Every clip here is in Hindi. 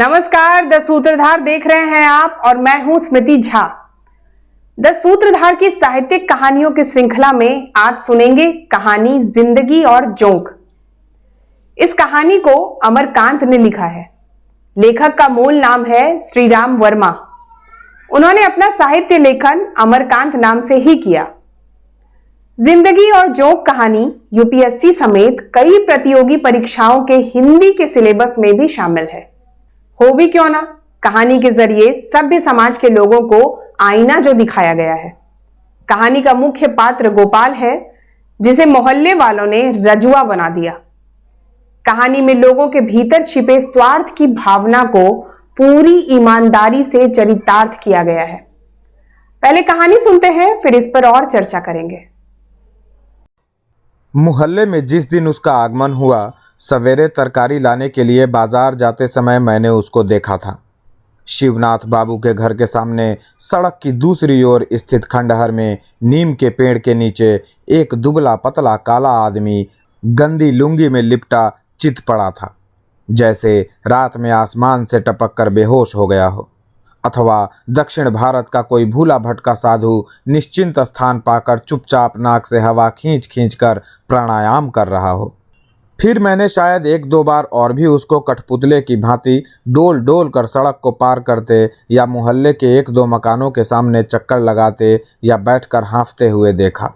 नमस्कार, द सूत्रधार देख रहे हैं आप और मैं हूं स्मृति झा। द सूत्रधार की साहित्यिक कहानियों की श्रृंखला में आज सुनेंगे कहानी जिंदगी और जोंक। इस कहानी को अमरकांत ने लिखा है। लेखक का मूल नाम है श्रीराम वर्मा। उन्होंने अपना साहित्य लेखन अमरकांत नाम से ही किया। जिंदगी और जोंक कहानी यूपीएससी समेत कई प्रतियोगी परीक्षाओं के हिंदी के सिलेबस में भी शामिल है। हो भी क्यों ना, कहानी के जरिए सभ्य समाज के लोगों को आईना जो दिखाया गया है। कहानी का मुख्य पात्र गोपाल है, जिसे मोहल्ले वालों ने रजुआ बना दिया। कहानी में लोगों के भीतर छिपे स्वार्थ की भावना को पूरी ईमानदारी से चरितार्थ किया गया है। पहले कहानी सुनते हैं, फिर इस पर और चर्चा करेंगे। मोहल्ले में जिस दिन उसका आगमन हुआ, सवेरे तरकारी लाने के लिए बाजार जाते समय मैंने उसको देखा था। शिवनाथ बाबू के घर के सामने सड़क की दूसरी ओर स्थित खंडहर में नीम के पेड़ के नीचे एक दुबला पतला काला आदमी गंदी लुंगी में लिपटा चित पड़ा था, जैसे रात में आसमान से टपक कर बेहोश हो गया हो, अथवा दक्षिण भारत का कोई भूला भटका साधु निश्चिंत स्थान पाकर चुपचाप नाक से हवा खींच खींच कर प्राणायाम कर रहा हो। फिर मैंने शायद एक दो बार और भी उसको कठपुतले की भांति डोल डोल कर सड़क को पार करते या मोहल्ले के एक दो मकानों के सामने चक्कर लगाते या बैठकर हाँफते हुए देखा।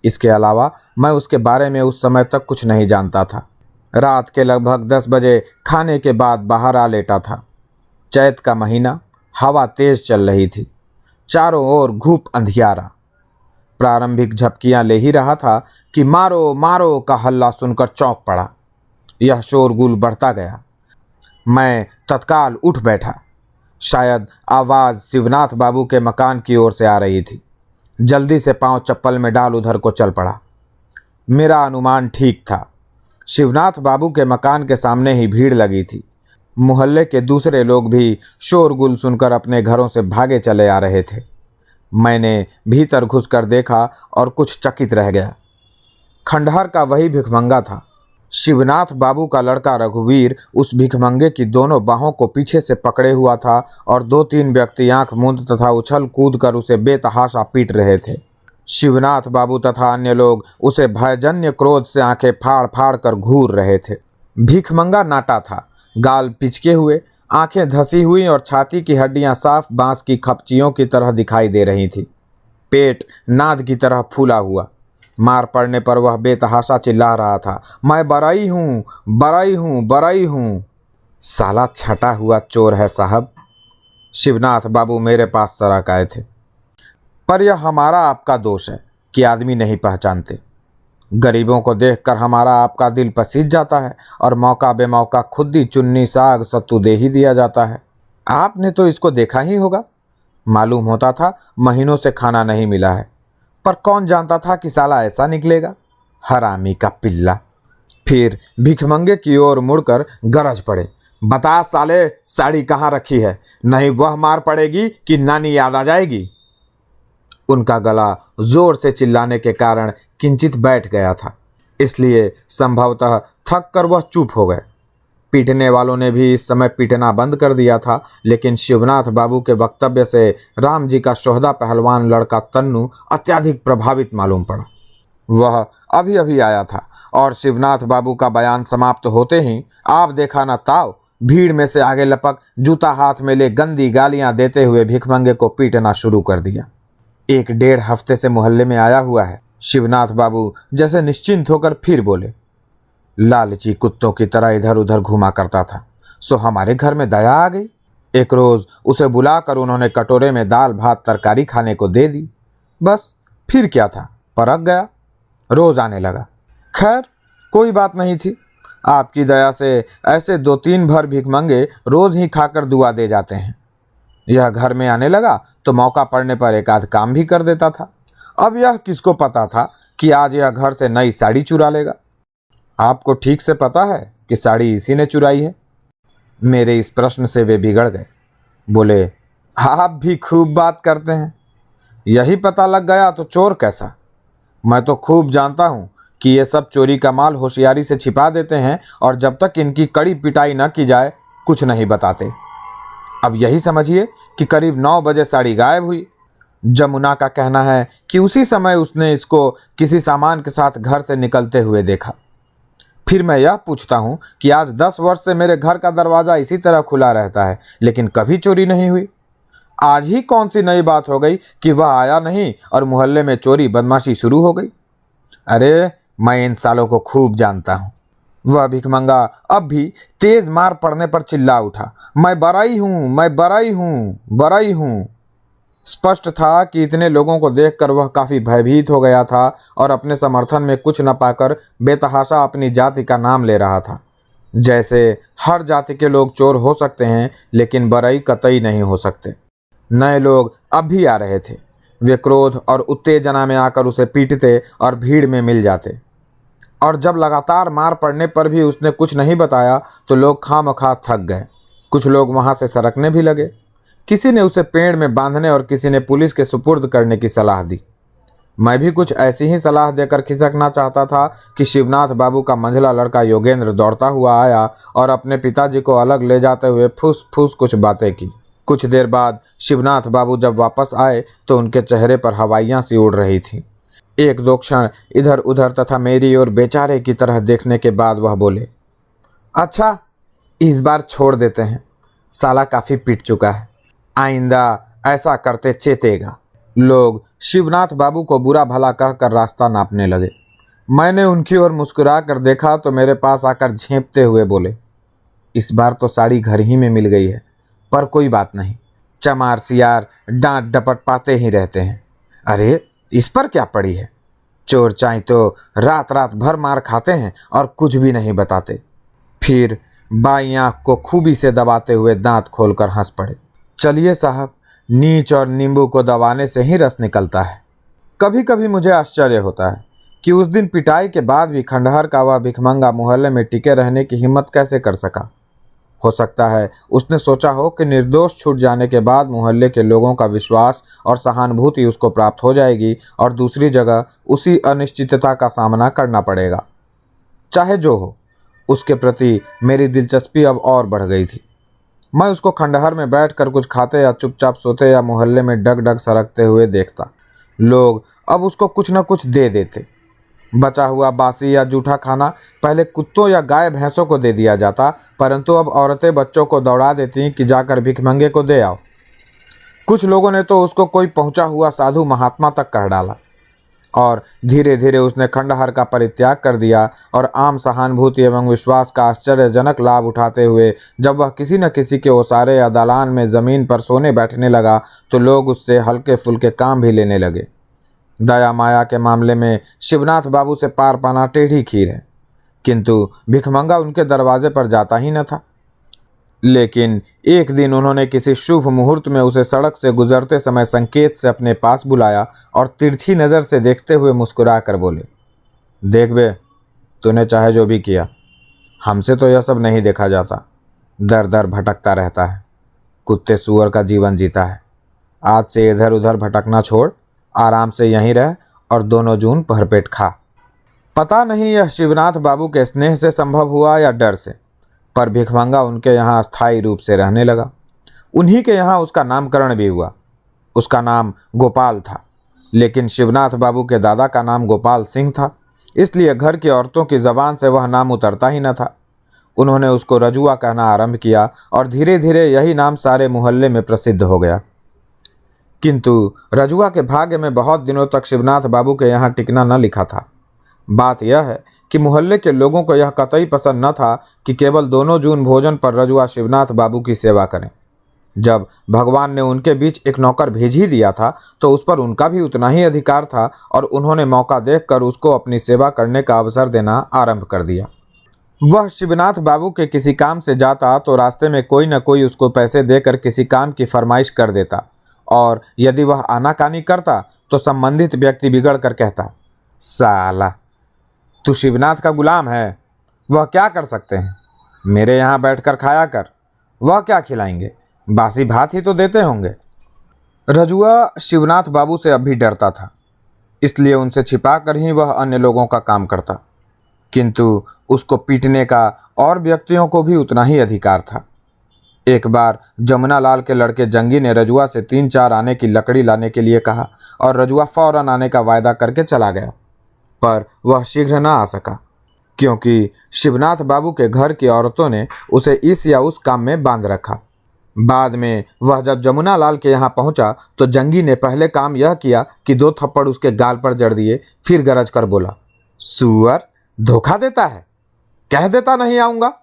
इसके अलावा मैं उसके बारे में उस समय तक कुछ नहीं जानता था। रात के लगभग 10 बजे खाने के बाद बाहर आ लेटा था। चैत का महीना, हवा तेज चल रही थी, चारों ओर घूप अंधियारा। प्रारंभिक झपकियां ले ही रहा था कि मारो मारो का हल्ला सुनकर चौंक पड़ा। यह शोरगुल बढ़ता गया। मैं तत्काल उठ बैठा। शायद आवाज़ शिवनाथ बाबू के मकान की ओर से आ रही थी। जल्दी से पांव चप्पल में डाल उधर को चल पड़ा। मेरा अनुमान ठीक था। शिवनाथ बाबू के मकान के सामने ही भीड़ लगी थी। मोहल्ले के दूसरे लोग भी शोरगुल सुनकर अपने घरों से भागे चले आ रहे थे। मैंने भीतर घुसकर देखा और कुछ चकित रह गया। खंडहर का वही भिखमंगा था। शिवनाथ बाबू का लड़का रघुवीर उस भिखमंगे की दोनों बाहों को पीछे से पकड़े हुआ था और 2-3 व्यक्ति आंख मूंद तथा उछल कूद कर उसे बेतहाशा पीट रहे थे। शिवनाथ बाबू तथा अन्य लोग उसे भयजन्य क्रोध से आंखें फाड़ फाड़ कर घूर रहे थे। भिखमंगा नाटा था, गाल पिचके हुए, आंखें धसी हुई और छाती की हड्डियां साफ बांस की खपचियों की तरह दिखाई दे रही थी। पेट नाद की तरह फूला हुआ। मार पड़ने पर वह बेतहाशा चिल्ला रहा था, मैं बराई हूँ, बराई हूँ, बराई हूँ। साला छटा हुआ चोर है साहब। शिवनाथ बाबू मेरे पास सराक आए थे। पर यह हमारा आपका दोष है कि आदमी नहीं पहचानते। गरीबों को देखकर हमारा आपका दिल पसीज जाता है और मौका बेमौका खुद्दी चुन्नी साग सत्तू दे ही दिया जाता है। आपने तो इसको देखा ही होगा। मालूम होता था महीनों से खाना नहीं मिला है, पर कौन जानता था कि साला ऐसा निकलेगा। हरामी का पिल्ला। फिर भिखमंगे की ओर मुड़कर गरज पड़े, बता साले साड़ी कहाँ रखी है, नहीं वह मार पड़ेगी कि नानी याद आ जाएगी। उनका गला जोर से चिल्लाने के कारण किंचित बैठ गया था, इसलिए संभवतः थक कर वह चुप हो गए। पीटने वालों ने भी इस समय पीटना बंद कर दिया था, लेकिन शिवनाथ बाबू के वक्तव्य से राम जी का शोहदा पहलवान लड़का तन्नू अत्यधिक प्रभावित मालूम पड़ा। वह अभी अभी आया था और शिवनाथ बाबू का बयान समाप्त होते ही आप देखा न ताव भीड़ में से आगे लपक जूता हाथ में ले गंदी गालियां देते हुए भिखमंगे को पीटना शुरू कर दिया। 1-1.5 हफ्ते से मोहल्ले में आया हुआ है। शिवनाथ बाबू जैसे निश्चिंत होकर फिर बोले, लालची कुत्तों की तरह इधर उधर घूमा करता था, सो हमारे घर में दया आ गई। एक रोज उसे बुलाकर उन्होंने कटोरे में दाल भात तरकारी खाने को दे दी। बस फिर क्या था, परख गया, रोज आने लगा। खैर कोई बात नहीं थी। आपकी दया से ऐसे 2-3 भर भिखमंगे रोज ही खाकर दुआ दे जाते हैं। यह घर में आने लगा तो मौका पड़ने पर एक आध काम भी कर देता था। अब यह किसको पता था कि आज यह घर से नई साड़ी चुरा लेगा। आपको ठीक से पता है कि साड़ी इसी ने चुराई है। मेरे इस प्रश्न से वे बिगड़ गए। बोले, आप भी खूब बात करते हैं। यही पता लग गया तो चोर कैसा। मैं तो खूब जानता हूँ कि ये सब चोरी का माल होशियारी से छिपा देते हैं और जब तक इनकी कड़ी पिटाई न की जाए कुछ नहीं बताते। अब यही समझिए कि करीब 9 बजे साड़ी गायब हुई। जमुना का कहना है कि उसी समय उसने इसको किसी सामान के साथ घर से निकलते हुए देखा। फिर मैं यह पूछता हूँ कि आज 10 वर्ष से मेरे घर का दरवाज़ा इसी तरह खुला रहता है, लेकिन कभी चोरी नहीं हुई। आज ही कौन सी नई बात हो गई कि वह आया नहीं और मोहल्ले में चोरी बदमाशी शुरू हो गई। अरे मैं इन सालों को खूब जानता हूँ। वह भिखमंगा अब भी तेज मार पड़ने पर चिल्ला उठा, मैं बराई हूँ, मैं बराई हूँ, बराई हूँ। स्पष्ट था कि इतने लोगों को देखकर वह काफी भयभीत हो गया था और अपने समर्थन में कुछ न पाकर बेतहाशा अपनी जाति का नाम ले रहा था। जैसे हर जाति के लोग चोर हो सकते हैं, लेकिन बराई कतई नहीं हो सकते। नए लोग अब भी आ रहे थे। वे क्रोध और उत्तेजना में आकर उसे पीटते और भीड़ में मिल जाते, और जब लगातार मार पड़ने पर भी उसने कुछ नहीं बताया तो लोग खामखा थक गए। कुछ लोग वहां से सरकने भी लगे। किसी ने उसे पेड़ में बांधने और किसी ने पुलिस के सुपुर्द करने की सलाह दी। मैं भी कुछ ऐसी ही सलाह देकर खिसकना चाहता था कि शिवनाथ बाबू का मंझला लड़का योगेंद्र दौड़ता हुआ आया और अपने पिताजी को अलग ले जाते हुए फुस फुस कुछ बातें की। कुछ देर बाद शिवनाथ बाबू जब वापस आए तो उनके चेहरे पर हवाइयाँ सी उड़ रही थीं। एक दो क्षण इधर उधर तथा मेरी ओर बेचारे की तरह देखने के बाद वह बोले, अच्छा इस बार छोड़ देते हैं, साला काफ़ी पिट चुका है, आइंदा ऐसा करते चेतेगा। लोग शिवनाथ बाबू को बुरा भला कहकर रास्ता नापने लगे। मैंने उनकी ओर मुस्कुरा कर देखा तो मेरे पास आकर झेंपते हुए बोले, इस बार तो साड़ी घर ही में मिल गई है, पर कोई बात नहीं, चमार सियार डांट डपट पाते ही रहते हैं। अरे इस पर क्या पड़ी है, चोर चाहे तो रात रात भर मार खाते हैं और कुछ भी नहीं बताते। फिर बाईं आंख को खूबी से दबाते हुए दांत खोलकर हंस पड़े। चलिए साहब, नीच और नींबू को दबाने से ही रस निकलता है। कभी कभी मुझे आश्चर्य होता है कि उस दिन पिटाई के बाद भी खंडहर का वह भिखमंगा मोहल्ले में टिके रहने की हिम्मत कैसे कर सका। हो सकता है उसने सोचा हो कि निर्दोष छूट जाने के बाद मोहल्ले के लोगों का विश्वास और सहानुभूति उसको प्राप्त हो जाएगी और दूसरी जगह उसी अनिश्चितता का सामना करना पड़ेगा। चाहे जो हो, उसके प्रति मेरी दिलचस्पी अब और बढ़ गई थी। मैं उसको खंडहर में बैठकर कुछ खाते या चुपचाप सोते या मोहल्ले में डग डग सरकते हुए देखता। लोग अब उसको कुछ न कुछ दे देते। बचा हुआ बासी या जूठा खाना पहले कुत्तों या गाय भैंसों को दे दिया जाता, परंतु अब औरतें बच्चों को दौड़ा देती कि जाकर भिखमंगे को दे आओ। कुछ लोगों ने तो उसको कोई पहुंचा हुआ साधु महात्मा तक कह डाला, और धीरे धीरे उसने खंडहर का परित्याग कर दिया और आम सहानुभूति एवं विश्वास का आश्चर्यजनक लाभ उठाते हुए जब वह किसी न किसी के ओसारे या दालान में ज़मीन पर सोने बैठने लगा तो लोग उससे हल्के फुल्के काम भी लेने लगे। दया माया के मामले में शिवनाथ बाबू से पार पाना टेढ़ी खीर है, किंतु भिखमंगा उनके दरवाजे पर जाता ही न था। लेकिन एक दिन उन्होंने किसी शुभ मुहूर्त में उसे सड़क से गुजरते समय संकेत से अपने पास बुलाया और तिरछी नज़र से देखते हुए मुस्कुरा कर बोले, देख बे, तूने चाहे जो भी किया, हमसे तो यह सब नहीं देखा जाता। दर दर भटकता रहता है, कुत्ते सुअर का जीवन जीता है। आज से इधर उधर भटकना छोड़, आराम से यहीं रह और दोनों जून भरपेट खा। पता नहीं यह शिवनाथ बाबू के स्नेह से संभव हुआ या डर से, पर भिखमंगा उनके यहाँ स्थायी रूप से रहने लगा। उन्हीं के यहाँ उसका नामकरण भी हुआ। उसका नाम गोपाल था, लेकिन शिवनाथ बाबू के दादा का नाम गोपाल सिंह था, इसलिए घर की औरतों की ज़बान से वह नाम उतरता ही न था। उन्होंने उसको रजुआ कहना आरंभ किया और धीरे धीरे यही नाम सारे मोहल्ले में प्रसिद्ध हो गया। किंतु रजुआ के भाग्य में बहुत दिनों तक शिवनाथ बाबू के यहाँ टिकना न लिखा था। बात यह है कि मोहल्ले के लोगों को यह कतई पसंद न था कि केवल दोनों जून भोजन पर रजुआ शिवनाथ बाबू की सेवा करें। जब भगवान ने उनके बीच एक नौकर भेज ही दिया था तो उस पर उनका भी उतना ही अधिकार था, और उन्होंने मौका देखकर उसको अपनी सेवा करने का अवसर देना आरंभ कर दिया। वह शिवनाथ बाबू के किसी काम से जाता तो रास्ते में कोई न कोई उसको पैसे देकर किसी काम की फरमाइश कर देता, और यदि वह आनाकानी करता तो संबंधित व्यक्ति बिगड़ कर कहता, साला तू शिवनाथ का गुलाम है, वह क्या कर सकते हैं, मेरे यहाँ बैठकर खाया कर, वह क्या खिलाएंगे, बासी भात ही तो देते होंगे। रजुआ शिवनाथ बाबू से अब भी डरता था, इसलिए उनसे छिपा कर ही वह अन्य लोगों का काम करता, किंतु उसको पीटने का और व्यक्तियों को भी उतना ही अधिकार था। एक बार जमुना लाल के लड़के जंगी ने रजुआ से 3-4 आने की लकड़ी लाने के लिए कहा और रजुआ फौरन आने का वायदा करके चला गया। पर वह शीघ्र न आ सका क्योंकि शिवनाथ बाबू के घर की औरतों ने उसे इस या उस काम में बांध रखा। बाद में वह जब जमुना लाल के यहाँ पहुंचा तो जंगी ने पहले काम यह किया कि 2 थप्पड़ उसके गाल पर जड़ दिए, फिर गरज कर बोला, सुअर, धोखा देता है, कह देता नहीं आऊंगा।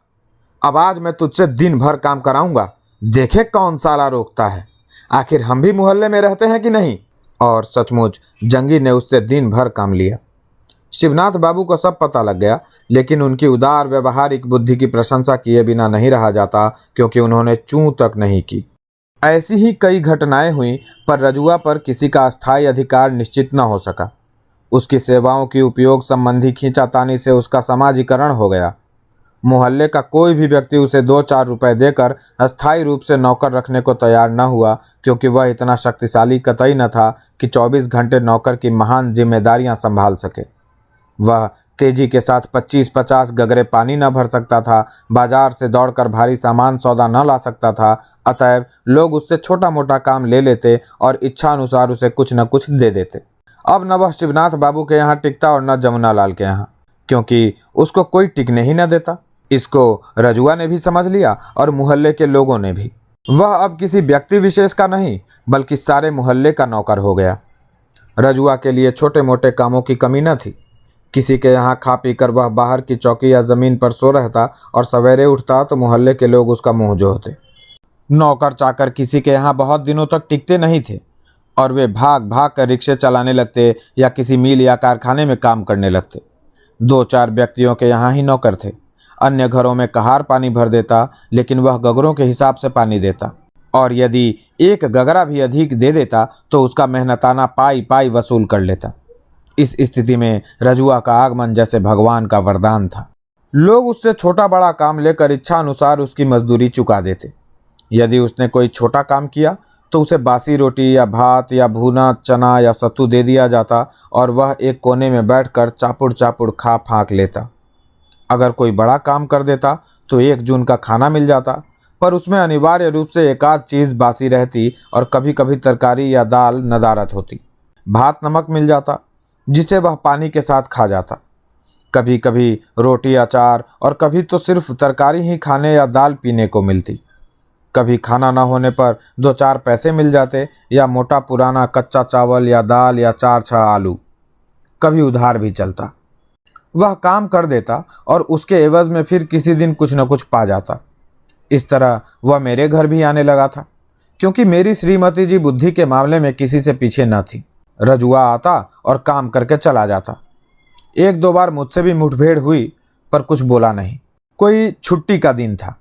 अब आज मैं तुझसे दिन भर काम कराऊंगा, देखे कौन साला रोकता है। आखिर हम भी मोहल्ले में रहते हैं कि नहीं। और सचमुच जंगी ने उससे दिन भर काम लिया। शिवनाथ बाबू को सब पता लग गया, लेकिन उनकी उदार व्यवहारिक बुद्धि की प्रशंसा किए बिना नहीं रहा जाता, क्योंकि उन्होंने चूं तक नहीं की। ऐसी ही कई घटनाएं हुई, पर रजुआ पर किसी का अस्थायी अधिकार निश्चित न हो सका। उसकी सेवाओं की उपयोग संबंधी खींचातानी से उसका समाजीकरण हो गया। मोहल्ले का कोई भी व्यक्ति उसे 2-4 रुपए देकर अस्थायी रूप से नौकर रखने को तैयार न हुआ, क्योंकि वह इतना शक्तिशाली कतई न था कि 24 घंटे नौकर की महान जिम्मेदारियां संभाल सके। वह तेजी के साथ 25-50 गगरे पानी न भर सकता था, बाजार से दौड़कर भारी सामान सौदा न ला सकता था। अतएव लोग उससे छोटा मोटा काम ले लेते और इच्छा अनुसार उसे कुछ न कुछ दे देते। अब न वह शिवनाथ बाबू के यहाँ टिकता और न जमुना लाल के यहाँ, क्योंकि उसको कोई टिकने ही न देता। इसको रजुआ ने भी समझ लिया और मोहल्ले के लोगों ने भी। वह अब किसी व्यक्ति विशेष का नहीं, बल्कि सारे मोहल्ले का नौकर हो गया। रजुआ के लिए छोटे मोटे कामों की कमी न थी। किसी के यहाँ खा पी कर वह बाहर की चौकी या जमीन पर सो रहता और सवेरे उठता तो मोहल्ले के लोग उसका मुंह जोहते। नौकर चाकर किसी के यहाँ बहुत दिनों तक टिकते नहीं थे और वे भाग भाग कर रिक्शे चलाने लगते या किसी मिल या कारखाने में काम करने लगते। 2-4 व्यक्तियों के यहाँ ही नौकर थे। अन्य घरों में कहार पानी भर देता, लेकिन वह गगरों के हिसाब से पानी देता, और यदि एक गगरा भी अधिक दे देता तो उसका मेहनताना पाई पाई वसूल कर लेता। इस स्थिति में रजुआ का आगमन जैसे भगवान का वरदान था। लोग उससे छोटा बड़ा काम लेकर इच्छा अनुसार उसकी मजदूरी चुका देते। यदि उसने कोई छोटा काम किया तो उसे बासी रोटी या भात या भुना चना या सत्तू दे दिया जाता और वह एक कोने में बैठकर चापुड़ चापुड़ खा फाँक लेता। अगर कोई बड़ा काम कर देता तो 1 जून का खाना मिल जाता, पर उसमें अनिवार्य रूप से एक आध चीज़ बासी रहती और कभी कभी तरकारी या दाल नदारत होती। भात नमक मिल जाता जिसे वह पानी के साथ खा जाता। कभी कभी रोटी अचार और कभी तो सिर्फ तरकारी ही खाने या दाल पीने को मिलती। कभी खाना न होने पर 2-4 पैसे मिल जाते या मोटा पुराना कच्चा चावल या दाल या 4-6 आलू। कभी उधार भी चलता। वह काम कर देता और उसके एवज में फिर किसी दिन कुछ न कुछ पा जाता। इस तरह वह मेरे घर भी आने लगा था, क्योंकि मेरी श्रीमती जी बुद्धि के मामले में किसी से पीछे न थी। रजुआ आता और काम करके चला जाता। 1-2 बार मुझसे भी मुठभेड़ हुई, पर कुछ बोला नहीं। कोई छुट्टी का दिन था।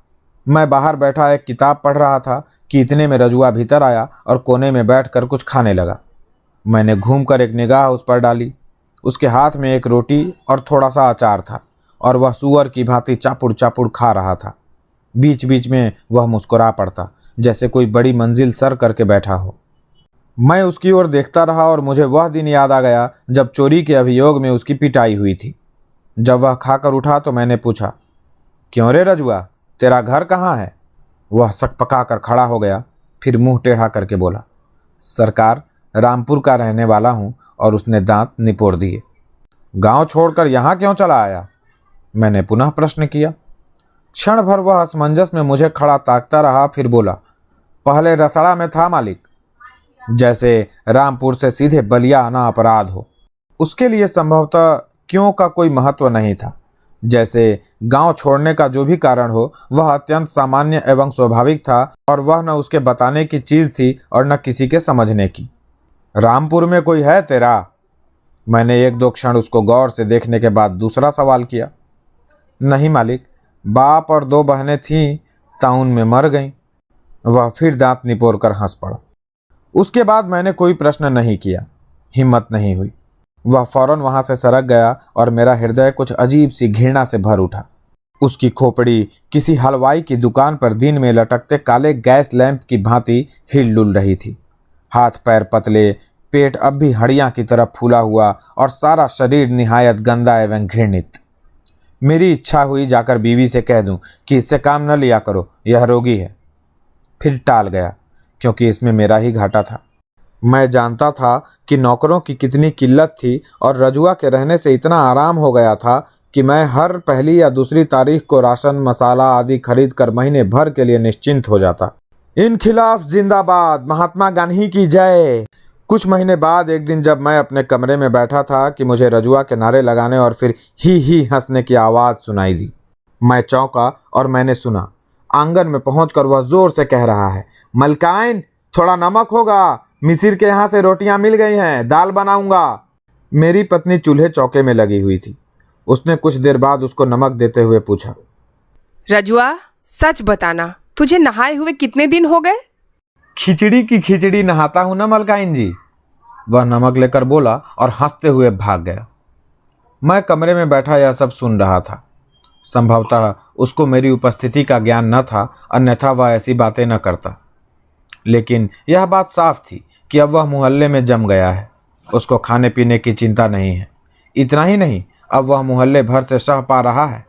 मैं बाहर बैठा एक किताब पढ़ रहा था कि इतने में रजुआ भीतर आया और कोने में बैठकर कुछ खाने लगा। मैंने घूमकर एक निगाह उस पर डाली। उसके हाथ में एक रोटी और थोड़ा सा अचार था और वह सूअर की भांति चापुड़ चापुड़ खा रहा था। बीच बीच में वह मुस्कुरा पड़ता, जैसे कोई बड़ी मंजिल सर करके बैठा हो। मैं उसकी ओर देखता रहा और मुझे वह दिन याद आ गया जब चोरी के अभियोग में उसकी पिटाई हुई थी। जब वह खाकर उठा तो मैंने पूछा, क्यों रे रजुआ, तेरा घर कहाँ है? वह सकपका कर खड़ा हो गया, फिर मुंह टेढ़ा करके बोला, सरकार, रामपुर का रहने वाला हूँ। और उसने दांत निपोड़ दिए। गांव छोड़कर यहाँ क्यों चला आया? मैंने पुनः प्रश्न किया। क्षण भर वह असमंजस में मुझे खड़ा ताकता रहा, फिर बोला, पहले रसड़ा में था मालिक। जैसे रामपुर से सीधे बलिया आना अपराध हो। उसके लिए संभवतः क्यों का कोई महत्व नहीं था। जैसे गांव छोड़ने का जो भी कारण हो, वह अत्यंत सामान्य एवं स्वाभाविक था और वह न उसके बताने की चीज़ थी और न किसी के समझने की। रामपुर में कोई है तेरा? मैंने 1-2 क्षण उसको गौर से देखने के बाद दूसरा सवाल किया। नहीं मालिक, बाप और 2 बहनें थीं, ताउन में मर गईं। वह फिर दांत निपोड़ कर हंस पड़ा। उसके बाद मैंने कोई प्रश्न नहीं किया, हिम्मत नहीं हुई। वह फौरन वहां से सरक गया और मेरा हृदय कुछ अजीब सी घृणा से भर उठा। उसकी खोपड़ी किसी हलवाई की दुकान पर दिन में लटकते काले गैस लैंप की भांति हिल डुल रही थी। हाथ पैर पतले, पेट अब भी हड़ियां की तरह फूला हुआ और सारा शरीर निहायत गंदा एवं घृणित। मेरी इच्छा हुई जाकर बीवी से कह दूं कि इससे काम न लिया करो, यह रोगी है। फिर टाल गया, क्योंकि इसमें मेरा ही घाटा था। मैं जानता था कि नौकरों की कितनी किल्लत थी और रजुआ के रहने से इतना आराम हो गया था कि मैं हर पहली या दूसरी तारीख को राशन मसाला आदि खरीद कर महीने भर के लिए निश्चिंत हो जाता। इनखिलाफ जिंदाबाद, महात्मा गांधी की जय। कुछ महीने बाद एक दिन जब मैं अपने कमरे में बैठा था कि मुझे रजुआ के नारे लगाने और फिर ही हंसने की आवाज़ सुनाई दी। मैं चौंका और मैंने सुना, आंगन में पहुंचकर वह जोर से कह रहा है, मलकाइन थोड़ा नमक होगा, मिसिर के यहाँ से रोटियां मिल गई हैं, दाल बनाऊंगा। मेरी पत्नी चूल्हे चौके में लगी हुई थी। उसने कुछ देर बाद उसको नमक देते हुए पूछा, रजुआ सच बताना, तुझे नहाए हुए कितने दिन हो गए? खिचड़ी की खिचड़ी नहाता हूं ना मलकाइन जी, वह नमक लेकर बोला और हंसते हुए भाग गया। मैं कमरे में बैठा यह सब सुन रहा था। संभवतः उसको मेरी उपस्थिति का ज्ञान न था, अन्यथा वह ऐसी बातें न करता। लेकिन यह बात साफ थी कि अब वह मोहल्ले में जम गया है। उसको खाने पीने की चिंता नहीं है। इतना ही नहीं, अब वह मोहल्ले भर से सह पा रहा है।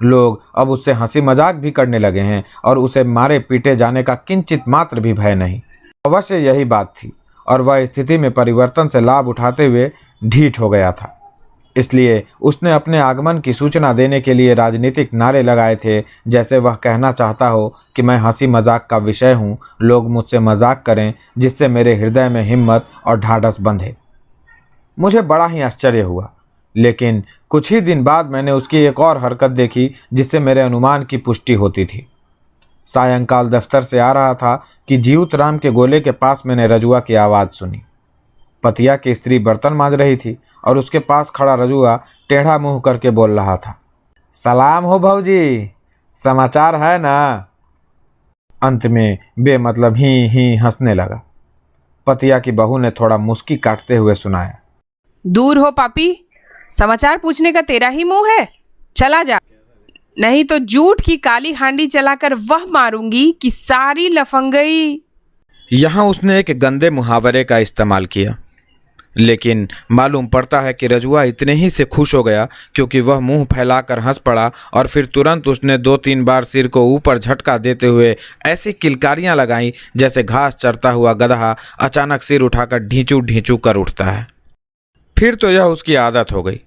लोग अब उससे हंसी मजाक भी करने लगे हैं और उसे मारे पीटे जाने का किंचित मात्र भी भय नहीं। अवश्य यही बात थी और वह स्थिति में परिवर्तन से लाभ उठाते हुए ढीठ हो गया था। इसलिए उसने अपने आगमन की सूचना देने के लिए राजनीतिक नारे लगाए थे, जैसे वह कहना चाहता हो कि मैं हंसी मजाक का विषय हूँ, लोग मुझसे मजाक करें जिससे मेरे हृदय में हिम्मत और ढाढ़स बंधे। मुझे बड़ा ही आश्चर्य हुआ, लेकिन कुछ ही दिन बाद मैंने उसकी एक और हरकत देखी जिससे मेरे अनुमान की पुष्टि होती थी। सायंकाल दफ्तर से आ रहा था कि जीवत राम के गोले के पास मैंने रजुआ की आवाज़ सुनी। पतिया की स्त्री बर्तन मांज रही थी और उसके पास खड़ा रजुआ टेढ़ा मुंह करके बोल रहा था, सलाम हो भौजी, समाचार है ना? अंत में बेमतलब ही हंसने लगा। पतिया की बहू ने थोड़ा मुस्की काटते हुए सुनाया, दूर हो पापी, समाचार पूछने का तेरा ही मुंह है, चला जा, नहीं तो जूठ की काली हांडी चलाकर वह मारूंगी कि सारी लफंगई। यहाँ उसने एक गंदे मुहावरे का इस्तेमाल किया, लेकिन मालूम पड़ता है कि रजुआ इतने ही से खुश हो गया क्योंकि वह मुंह फैलाकर हंस पड़ा और फिर तुरंत उसने 2-3 बार सिर को ऊपर झटका देते हुए ऐसी किलकारियां लगाईं जैसे घास चरता हुआ गधा अचानक सिर उठाकर ढींचू ढींचू कर उठता है। फिर तो यह उसकी आदत हो गई।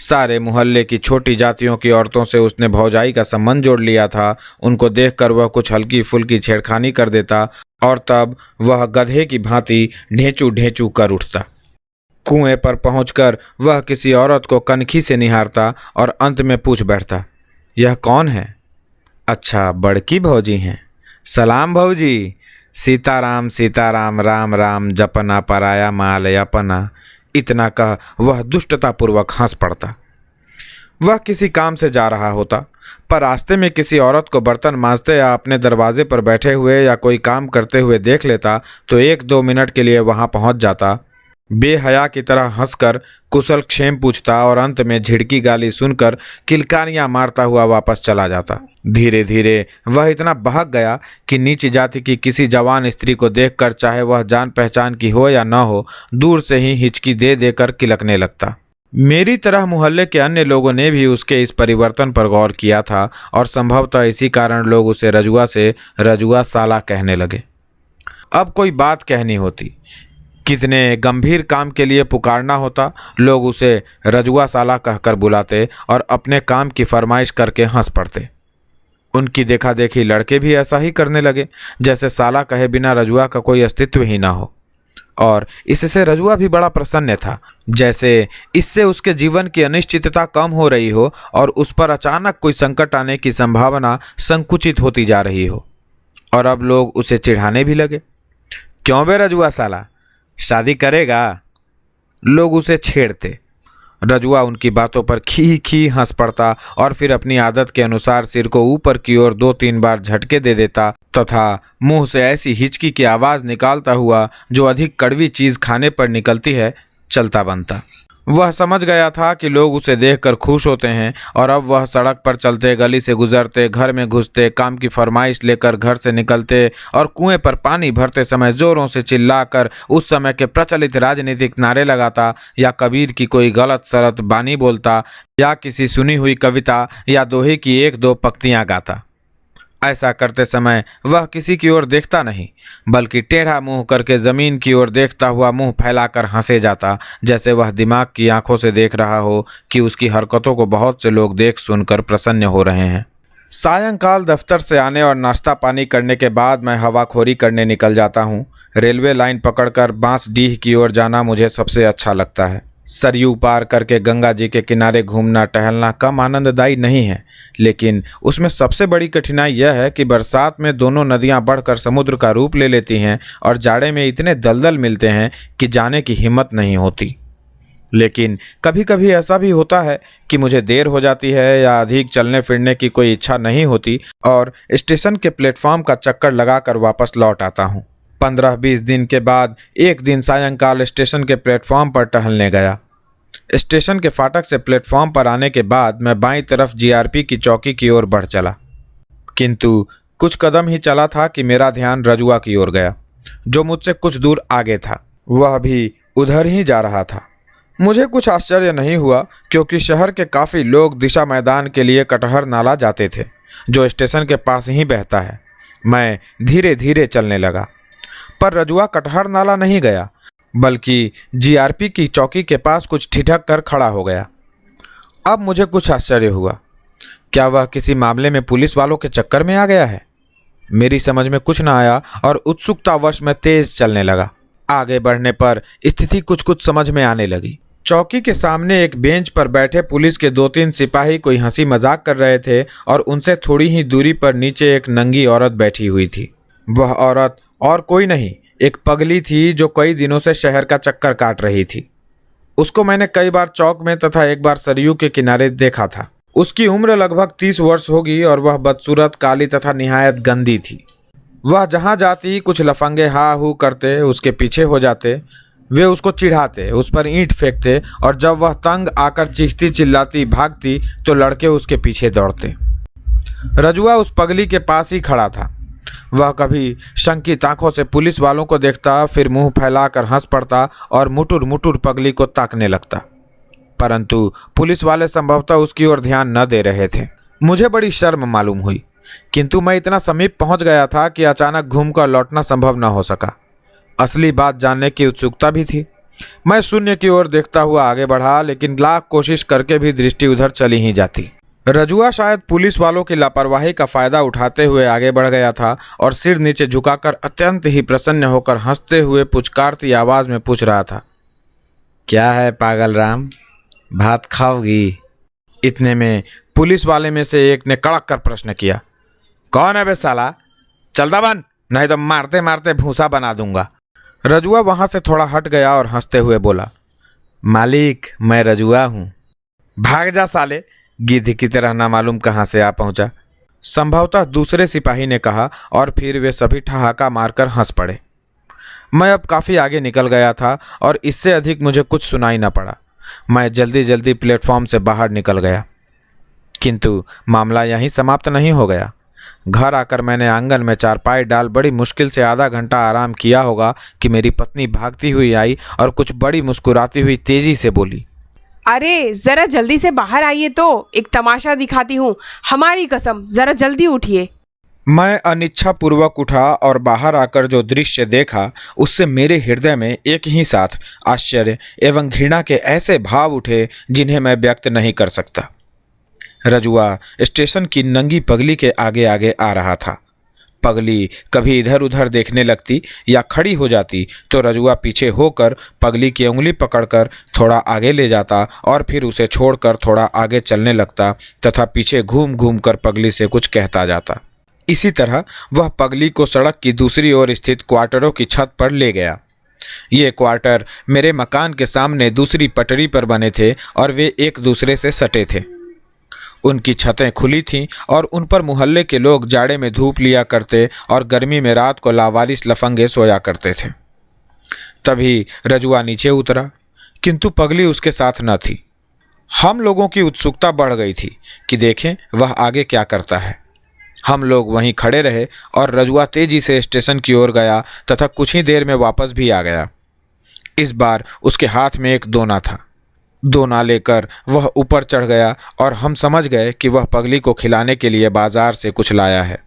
सारे मोहल्ले की छोटी जातियों की औरतों से उसने भौजाई का संबंध जोड़ लिया था। उनको देखकर वह कुछ हल्की फुल्की छेड़खानी कर देता और तब वह गधे की भांति ढेंचू ढेंचू कर उठता। कुएं पर पहुंचकर वह किसी औरत को कनखी से निहारता और अंत में पूछ बैठता, यह कौन है? अच्छा, बड़की भौजी हैं। सलाम भौजी, सीताराम सीताराम, राम राम, जपना पराया माल अपना। इतना कह वह दुष्टतापूर्वक हंस पड़ता। वह किसी काम से जा रहा होता, पर रास्ते में किसी औरत को बर्तन मांजते या अपने दरवाजे पर बैठे हुए या कोई काम करते हुए देख लेता तो 1-2 मिनट के लिए वहां पहुंच जाता, बेहया की तरह हंसकर कुशल क्षेम पूछता और अंत में झिड़की गाली सुनकर किलकारियां मारता हुआ वापस चला जाता। धीरे धीरे वह इतना बहक गया कि नीच जाति की किसी जवान स्त्री को देखकर, चाहे वह जान पहचान की हो या न हो, दूर से ही हिचकी दे देकर किलकने लगता। मेरी तरह मोहल्ले के अन्य लोगों ने भी उसके इस परिवर्तन पर गौर किया था और संभवतः इसी कारण लोग उसे रजुआ से रजुआ साला कहने लगे। अब कोई बात कहनी होती, कितने गंभीर काम के लिए पुकारना होता, लोग उसे रजुआ साला कहकर बुलाते और अपने काम की फरमाइश करके हंस पड़ते। उनकी देखा देखी लड़के भी ऐसा ही करने लगे, जैसे साला कहे बिना रजुआ का कोई अस्तित्व ही ना हो। और इससे रजुआ भी बड़ा प्रसन्न था, जैसे इससे उसके जीवन की अनिश्चितता कम हो रही हो और उस पर अचानक कोई संकट आने की संभावना संकुचित होती जा रही हो। और अब लोग उसे चिढ़ाने भी लगे, क्यों बे रजुआ साला, शादी करेगा? लोग उसे छेड़ते। रजुआ उनकी बातों पर खी हंस पड़ता और फिर अपनी आदत के अनुसार सिर को ऊपर की ओर 2-3 बार झटके दे देता तथा मुंह से ऐसी हिचकी की आवाज़ निकालता हुआ जो अधिक कड़वी चीज़ खाने पर निकलती है, चलता बनता। वह समझ गया था कि लोग उसे देखकर खुश होते हैं और अब वह सड़क पर चलते, गली से गुजरते, घर में घुसते, काम की फरमाइश लेकर घर से निकलते और कुएं पर पानी भरते समय जोरों से चिल्लाकर उस समय के प्रचलित राजनीतिक नारे लगाता या कबीर की कोई गलत सलत बानी बोलता या किसी सुनी हुई कविता या दोहे की 1-2 पंक्तियां गाता। ऐसा करते समय वह किसी की ओर देखता नहीं, बल्कि टेढ़ा मुंह करके जमीन की ओर देखता हुआ मुंह फैलाकर हंसे जाता, जैसे वह दिमाग की आंखों से देख रहा हो कि उसकी हरकतों को बहुत से लोग देख सुनकर प्रसन्न हो रहे हैं। सायंकाल दफ्तर से आने और नाश्ता पानी करने के बाद मैं हवाखोरी करने निकल जाता हूँ। रेलवे लाइन पकड़कर बांसडीह की ओर जाना मुझे सबसे अच्छा लगता है। सरयू पार करके गंगा जी के किनारे घूमना टहलना कम आनंददायी नहीं है, लेकिन उसमें सबसे बड़ी कठिनाई यह है कि बरसात में दोनों नदियां बढ़कर समुद्र का रूप ले लेती हैं और जाड़े में इतने दलदल मिलते हैं कि जाने की हिम्मत नहीं होती। लेकिन कभी कभी ऐसा भी होता है कि मुझे देर हो जाती है या अधिक चलने फिरने की कोई इच्छा नहीं होती और स्टेशन के प्लेटफॉर्म का चक्कर लगाकर वापस लौट आता हूँ। 15-20 दिन के बाद एक दिन सायंकाल स्टेशन के प्लेटफॉर्म पर टहलने गया। स्टेशन के फाटक से प्लेटफॉर्म पर आने के बाद मैं बाईं तरफ जीआरपी की चौकी की ओर बढ़ चला, किंतु कुछ कदम ही चला था कि मेरा ध्यान रजुआ की ओर गया, जो मुझसे कुछ दूर आगे था। वह भी उधर ही जा रहा था। मुझे कुछ आश्चर्य नहीं हुआ, क्योंकि शहर के काफ़ी लोग दिशा मैदान के लिए कटहर नाला जाते थे, जो स्टेशन के पास ही बहता है। मैं धीरे धीरे चलने लगा, पर रजुआ कटहर नाला नहीं गया, बल्कि जीआरपी की चौकी के पास कुछ ठिठक कर खड़ा हो गया। अब मुझे कुछ आश्चर्य हुआ। क्या वह किसी मामले में पुलिस वालों के चक्कर में आ गया है? मेरी समझ में कुछ न आया और उत्सुकतावश मैं तेज चलने लगा। आगे बढ़ने पर स्थिति कुछ कुछ समझ में आने लगी। चौकी के सामने एक बेंच पर बैठे पुलिस के 2-3 सिपाही कोई हंसी मजाक कर रहे थे और उनसे थोड़ी ही दूरी पर नीचे एक नंगी औरत बैठी हुई थी। वह औरत और कोई नहीं, एक पगली थी जो कई दिनों से शहर का चक्कर काट रही थी। उसको मैंने कई बार चौक में तथा एक बार सरयू के किनारे देखा था। उसकी उम्र लगभग 30 वर्ष होगी और वह बदसूरत, काली तथा निहायत गंदी थी। वह जहाँ जाती कुछ लफंगे हा हू करते उसके पीछे हो जाते। वे उसको चिढ़ाते, उस पर ईंट फेंकते और जब वह तंग आकर चीखती चिल्लाती भागती तो लड़के उसके पीछे दौड़ते। रजुआ उस पगली के पास ही खड़ा था। वह कभी शंकित आंखों से पुलिस वालों को देखता, फिर मुंह फैलाकर हंस पड़ता और मुटुर मुटुर पगली को ताकने लगता, परंतु पुलिस वाले संभवतः उसकी ओर ध्यान न दे रहे थे। मुझे बड़ी शर्म मालूम हुई, किंतु मैं इतना समीप पहुंच गया था कि अचानक घूमकर लौटना संभव न हो सका। असली बात जानने की उत्सुकता भी थी। मैं शून्य की ओर देखता हुआ आगे बढ़ा, लेकिन लाख कोशिश करके भी दृष्टि उधर चली ही जाती। रजुआ शायद पुलिस वालों की लापरवाही का फायदा उठाते हुए आगे बढ़ गया था और सिर नीचे झुकाकर अत्यंत ही प्रसन्न होकर हंसते हुए पुचकारती आवाज में पूछ रहा था, क्या है पागल राम, भात खाओगी? इतने में पुलिस वाले में से एक ने कड़क कर प्रश्न किया, कौन है बे साला? चलता बन, नहीं तो मारते मारते भूसा बना दूंगा। रजुआ वहां से थोड़ा हट गया और हंसते हुए बोला, मालिक मैं रजुआ हूँ। भाग जा साले, गिद्ध की तरह ना मालूम कहाँ से आ पहुंचा, संभवतः दूसरे सिपाही ने कहा और फिर वे सभी ठहाका मारकर हंस पड़े। मैं अब काफ़ी आगे निकल गया था और इससे अधिक मुझे कुछ सुनाई न पड़ा। मैं जल्दी जल्दी प्लेटफॉर्म से बाहर निकल गया, किंतु मामला यहीं समाप्त नहीं हो गया। घर आकर मैंने आंगन में चारपाई डाल बड़ी मुश्किल से आधा घंटा आराम किया होगा कि मेरी पत्नी भागती हुई आई और कुछ बड़ी मुस्कुराती हुई तेजी से बोली, अरे जरा जल्दी से बाहर आइए तो एक तमाशा दिखाती हूँ, हमारी कसम जरा जल्दी उठिए। मैं अनिच्छापूर्वक उठा और बाहर आकर जो दृश्य देखा उससे मेरे हृदय में एक ही साथ आश्चर्य एवं घृणा के ऐसे भाव उठे जिन्हें मैं व्यक्त नहीं कर सकता। रजुआ स्टेशन की नंगी पगली के आगे आगे आ रहा था। पगली कभी इधर उधर देखने लगती या खड़ी हो जाती तो रजुआ पीछे होकर पगली की उंगली पकड़कर थोड़ा आगे ले जाता और फिर उसे छोड़कर थोड़ा आगे चलने लगता तथा पीछे घूम घूम कर पगली से कुछ कहता जाता। इसी तरह वह पगली को सड़क की दूसरी ओर स्थित क्वार्टरों की छत पर ले गया। ये क्वार्टर मेरे मकान के सामने दूसरी पटरी पर बने थे और वे एक दूसरे से सटे थे। उनकी छतें खुली थीं और उन पर मोहल्ले के लोग जाड़े में धूप लिया करते और गर्मी में रात को लावारिस लफंगे सोया करते थे। तभी रजुआ नीचे उतरा, किंतु पगली उसके साथ न थी। हम लोगों की उत्सुकता बढ़ गई थी कि देखें वह आगे क्या करता है। हम लोग वहीं खड़े रहे और रजुआ तेजी से स्टेशन की ओर गया तथा कुछ ही देर में वापस भी आ गया। इस बार उसके हाथ में एक दोना था। दोना लेकर वह ऊपर चढ़ गया और हम समझ गए कि वह पगली को खिलाने के लिए बाजार से कुछ लाया है।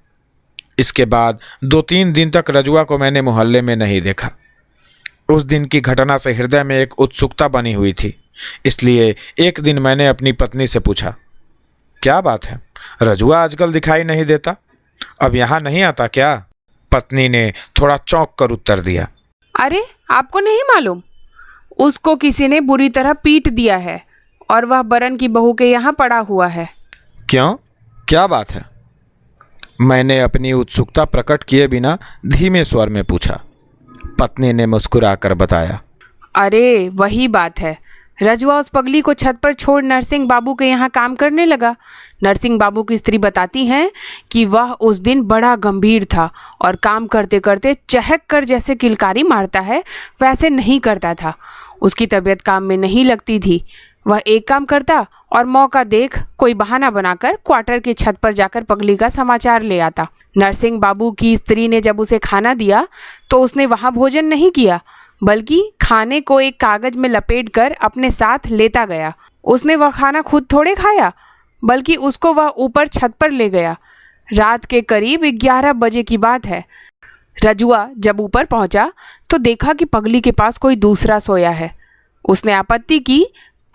इसके बाद 2-3 दिन तक रजुआ को मैंने मोहल्ले में नहीं देखा। उस दिन की घटना से हृदय में एक उत्सुकता बनी हुई थी, इसलिए एक दिन मैंने अपनी पत्नी से पूछा, क्या बात है, रजुआ आजकल दिखाई नहीं देता, अब यहाँ नहीं आता क्या? पत्नी ने थोड़ा चौंक कर उत्तर दिया, अरे आपको नहीं मालूम, उसको किसी ने बुरी तरह पीट दिया है और वह बरन की बहू के यहाँ पड़ा हुआ है। क्यों, क्या बात है? मैंने अपनी उत्सुकता प्रकट किए बिना धीमे स्वर में पूछा। पत्नी ने मुस्कुराकर बताया, अरे वही बात है, रजुआ उस पगली को छत पर छोड़ नरसिंह बाबू के यहाँ काम करने लगा। नरसिंह बाबू की स्त्री बताती हैं कि वह उस दिन बड़ा गंभीर था और काम करते करते चहक कर जैसे किलकारी मारता है वैसे नहीं करता था। उसकी तबीयत काम में नहीं लगती थी। वह एक काम करता और मौका देख कोई बहाना बनाकर क्वार्टर की छत पर जाकर पगली का समाचार ले आता। नरसिंह बाबू की स्त्री ने जब उसे खाना दिया तो उसने वहाँ भोजन नहीं किया, बल्कि खाने को एक कागज में लपेटकर अपने साथ लेता गया। उसने वह खाना खुद थोड़े खाया, बल्कि उसको वह ऊपर छत पर ले गया। रात के करीब 11 बजे की बात है। रजुआ जब ऊपर पहुंचा तो देखा कि पगली के पास कोई दूसरा सोया है। उसने आपत्ति की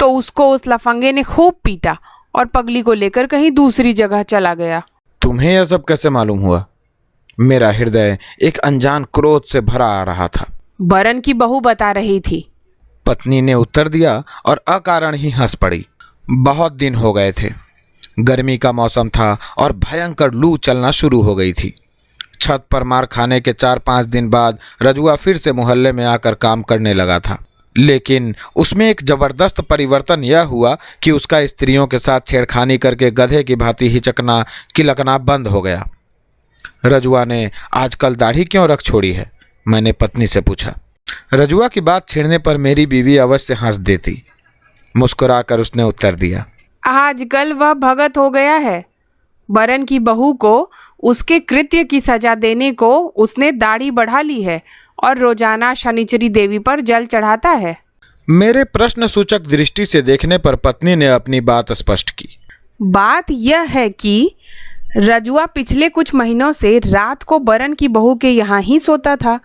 तो उसको उस लफंगे ने खूब पीटा और पगली को लेकर कहीं दूसरी जगह चला गया। तुम्हें यह सब कैसे मालूम हुआ? मेरा हृदय एक अनजान क्रोध से भरा आ रहा था। बरन की बहू बता रही थी, पत्नी ने उत्तर दिया और अकारण ही हंस पड़ी। बहुत दिन हो गए थे, गर्मी का मौसम था और भयंकर लू चलना शुरू हो गई थी। छत पर मार खाने के 4-5 दिन बाद रजुआ फिर से मोहल्ले में आकर काम करने लगा था, लेकिन उसमें एक जबरदस्त परिवर्तन यह हुआ कि उसका स्त्रियों के साथ छेड़खानी करके गधे की भांति हिचकना किलकना बंद हो गया। रजुआ ने आजकल दाढ़ी क्यों रख छोड़ी है? मैंने पत्नी से पूछा। रजुआ की बात छेड़ने पर मेरी बीवी अवश्य हंस देती। मुस्कुराकर उसने उत्तर दिया, आजकल वह भगत हो गया है। बरन की बहू को उसके कृत्य की सजा देने को उसने दाढ़ी बढ़ा ली है और रोजाना शनिचरी देवी पर जल चढ़ाता है। मेरे प्रश्न सूचक दृष्टि से देखने पर पत्नी ने अपनी बात स्पष्ट की। बात यह है कि रजुआ पिछले कुछ महीनों से रात को बरन की बहू के यहाँ ही सोता था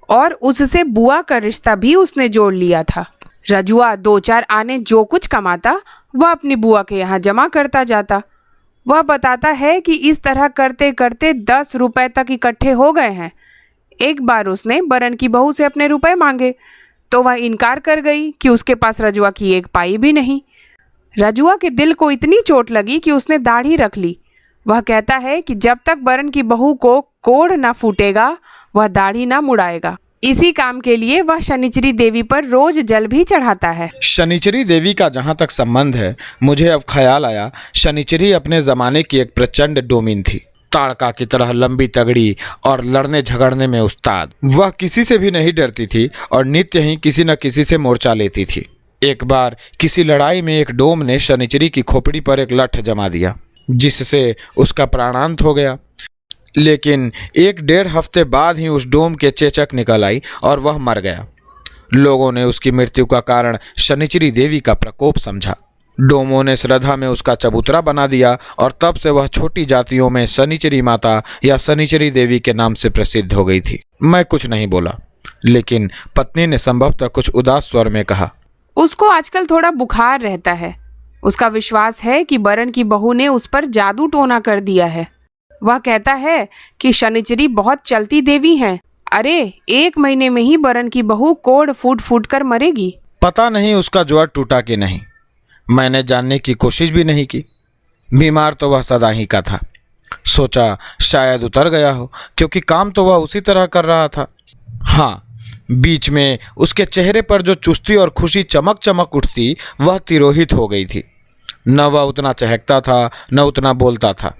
और उससे बुआ का रिश्ता भी उसने जोड़ लिया था। रजुआ 2-4 आने जो कुछ कमाता वह अपनी बुआ के यहाँ जमा करता जाता। वह बताता है कि इस तरह करते करते 10 रुपए तक इकट्ठे हो गए हैं। एक बार उसने बरन की बहू से अपने रुपए मांगे तो वह इनकार कर गई कि उसके पास रजुआ की एक पाई भी नहीं। रजुआ के दिल को इतनी चोट लगी कि उसने दाढ़ी रख ली। वह कहता है कि जब तक बरन की बहू को कोढ़ ना फूटेगा वह दाढ़ी ना मुड़ाएगा। इसी काम के लिए वह शनिचरी देवी पर रोज जल भी चढ़ाता है। शनिचरी देवी का जहाँ तक संबंध है, मुझे अब ख्याल आया, शनिचरी अपने ज़माने की एक प्रचंड डोमिन थी। ताड़का की तरह लंबी तगड़ी और लड़ने झगड़ने में उस्ताद। वह किसी से भी नहीं डरती थी और नित्य ही किसी न किसी से मोर्चा लेती थी। एक बार किसी लड़ाई में एक डोम ने शनिचरी की खोपड़ी पर एक लठ जमा दिया, जिससे उसका प्राणांत हो गया। लेकिन 1-1.5 हफ्ते बाद ही उस डोम के चेचक निकल आई और वह मर गया। लोगों ने उसकी मृत्यु का कारण शनिचरी देवी का प्रकोप समझा। डोमों ने श्रद्धा में उसका चबूतरा बना दिया और तब से वह छोटी जातियों में शनिचरी माता या शनिचरी देवी के नाम से प्रसिद्ध हो गई थी। मैं कुछ नहीं बोला, लेकिन पत्नी ने संभवतः कुछ उदास स्वर में कहा, उसको आजकल थोड़ा बुखार रहता है। उसका विश्वास है कि बरन की बहू ने उस पर जादू टोना कर दिया है। वह कहता है कि शनिचरी बहुत चलती देवी हैं। अरे 1 महीने में ही बरन की बहू कोढ़ फूट फूट कर मरेगी। पता नहीं उसका ज्वर टूटा कि नहीं, मैंने जानने की कोशिश भी नहीं की। बीमार तो वह सदा ही का था। सोचा शायद उतर गया हो, क्योंकि काम तो वह उसी तरह कर रहा था। हाँ, बीच में उसके चेहरे पर जो चुस्ती और खुशी चमक चमक उठती वह तिरोहित हो गई थी। न वह उतना चहकता था, न उतना बोलता था।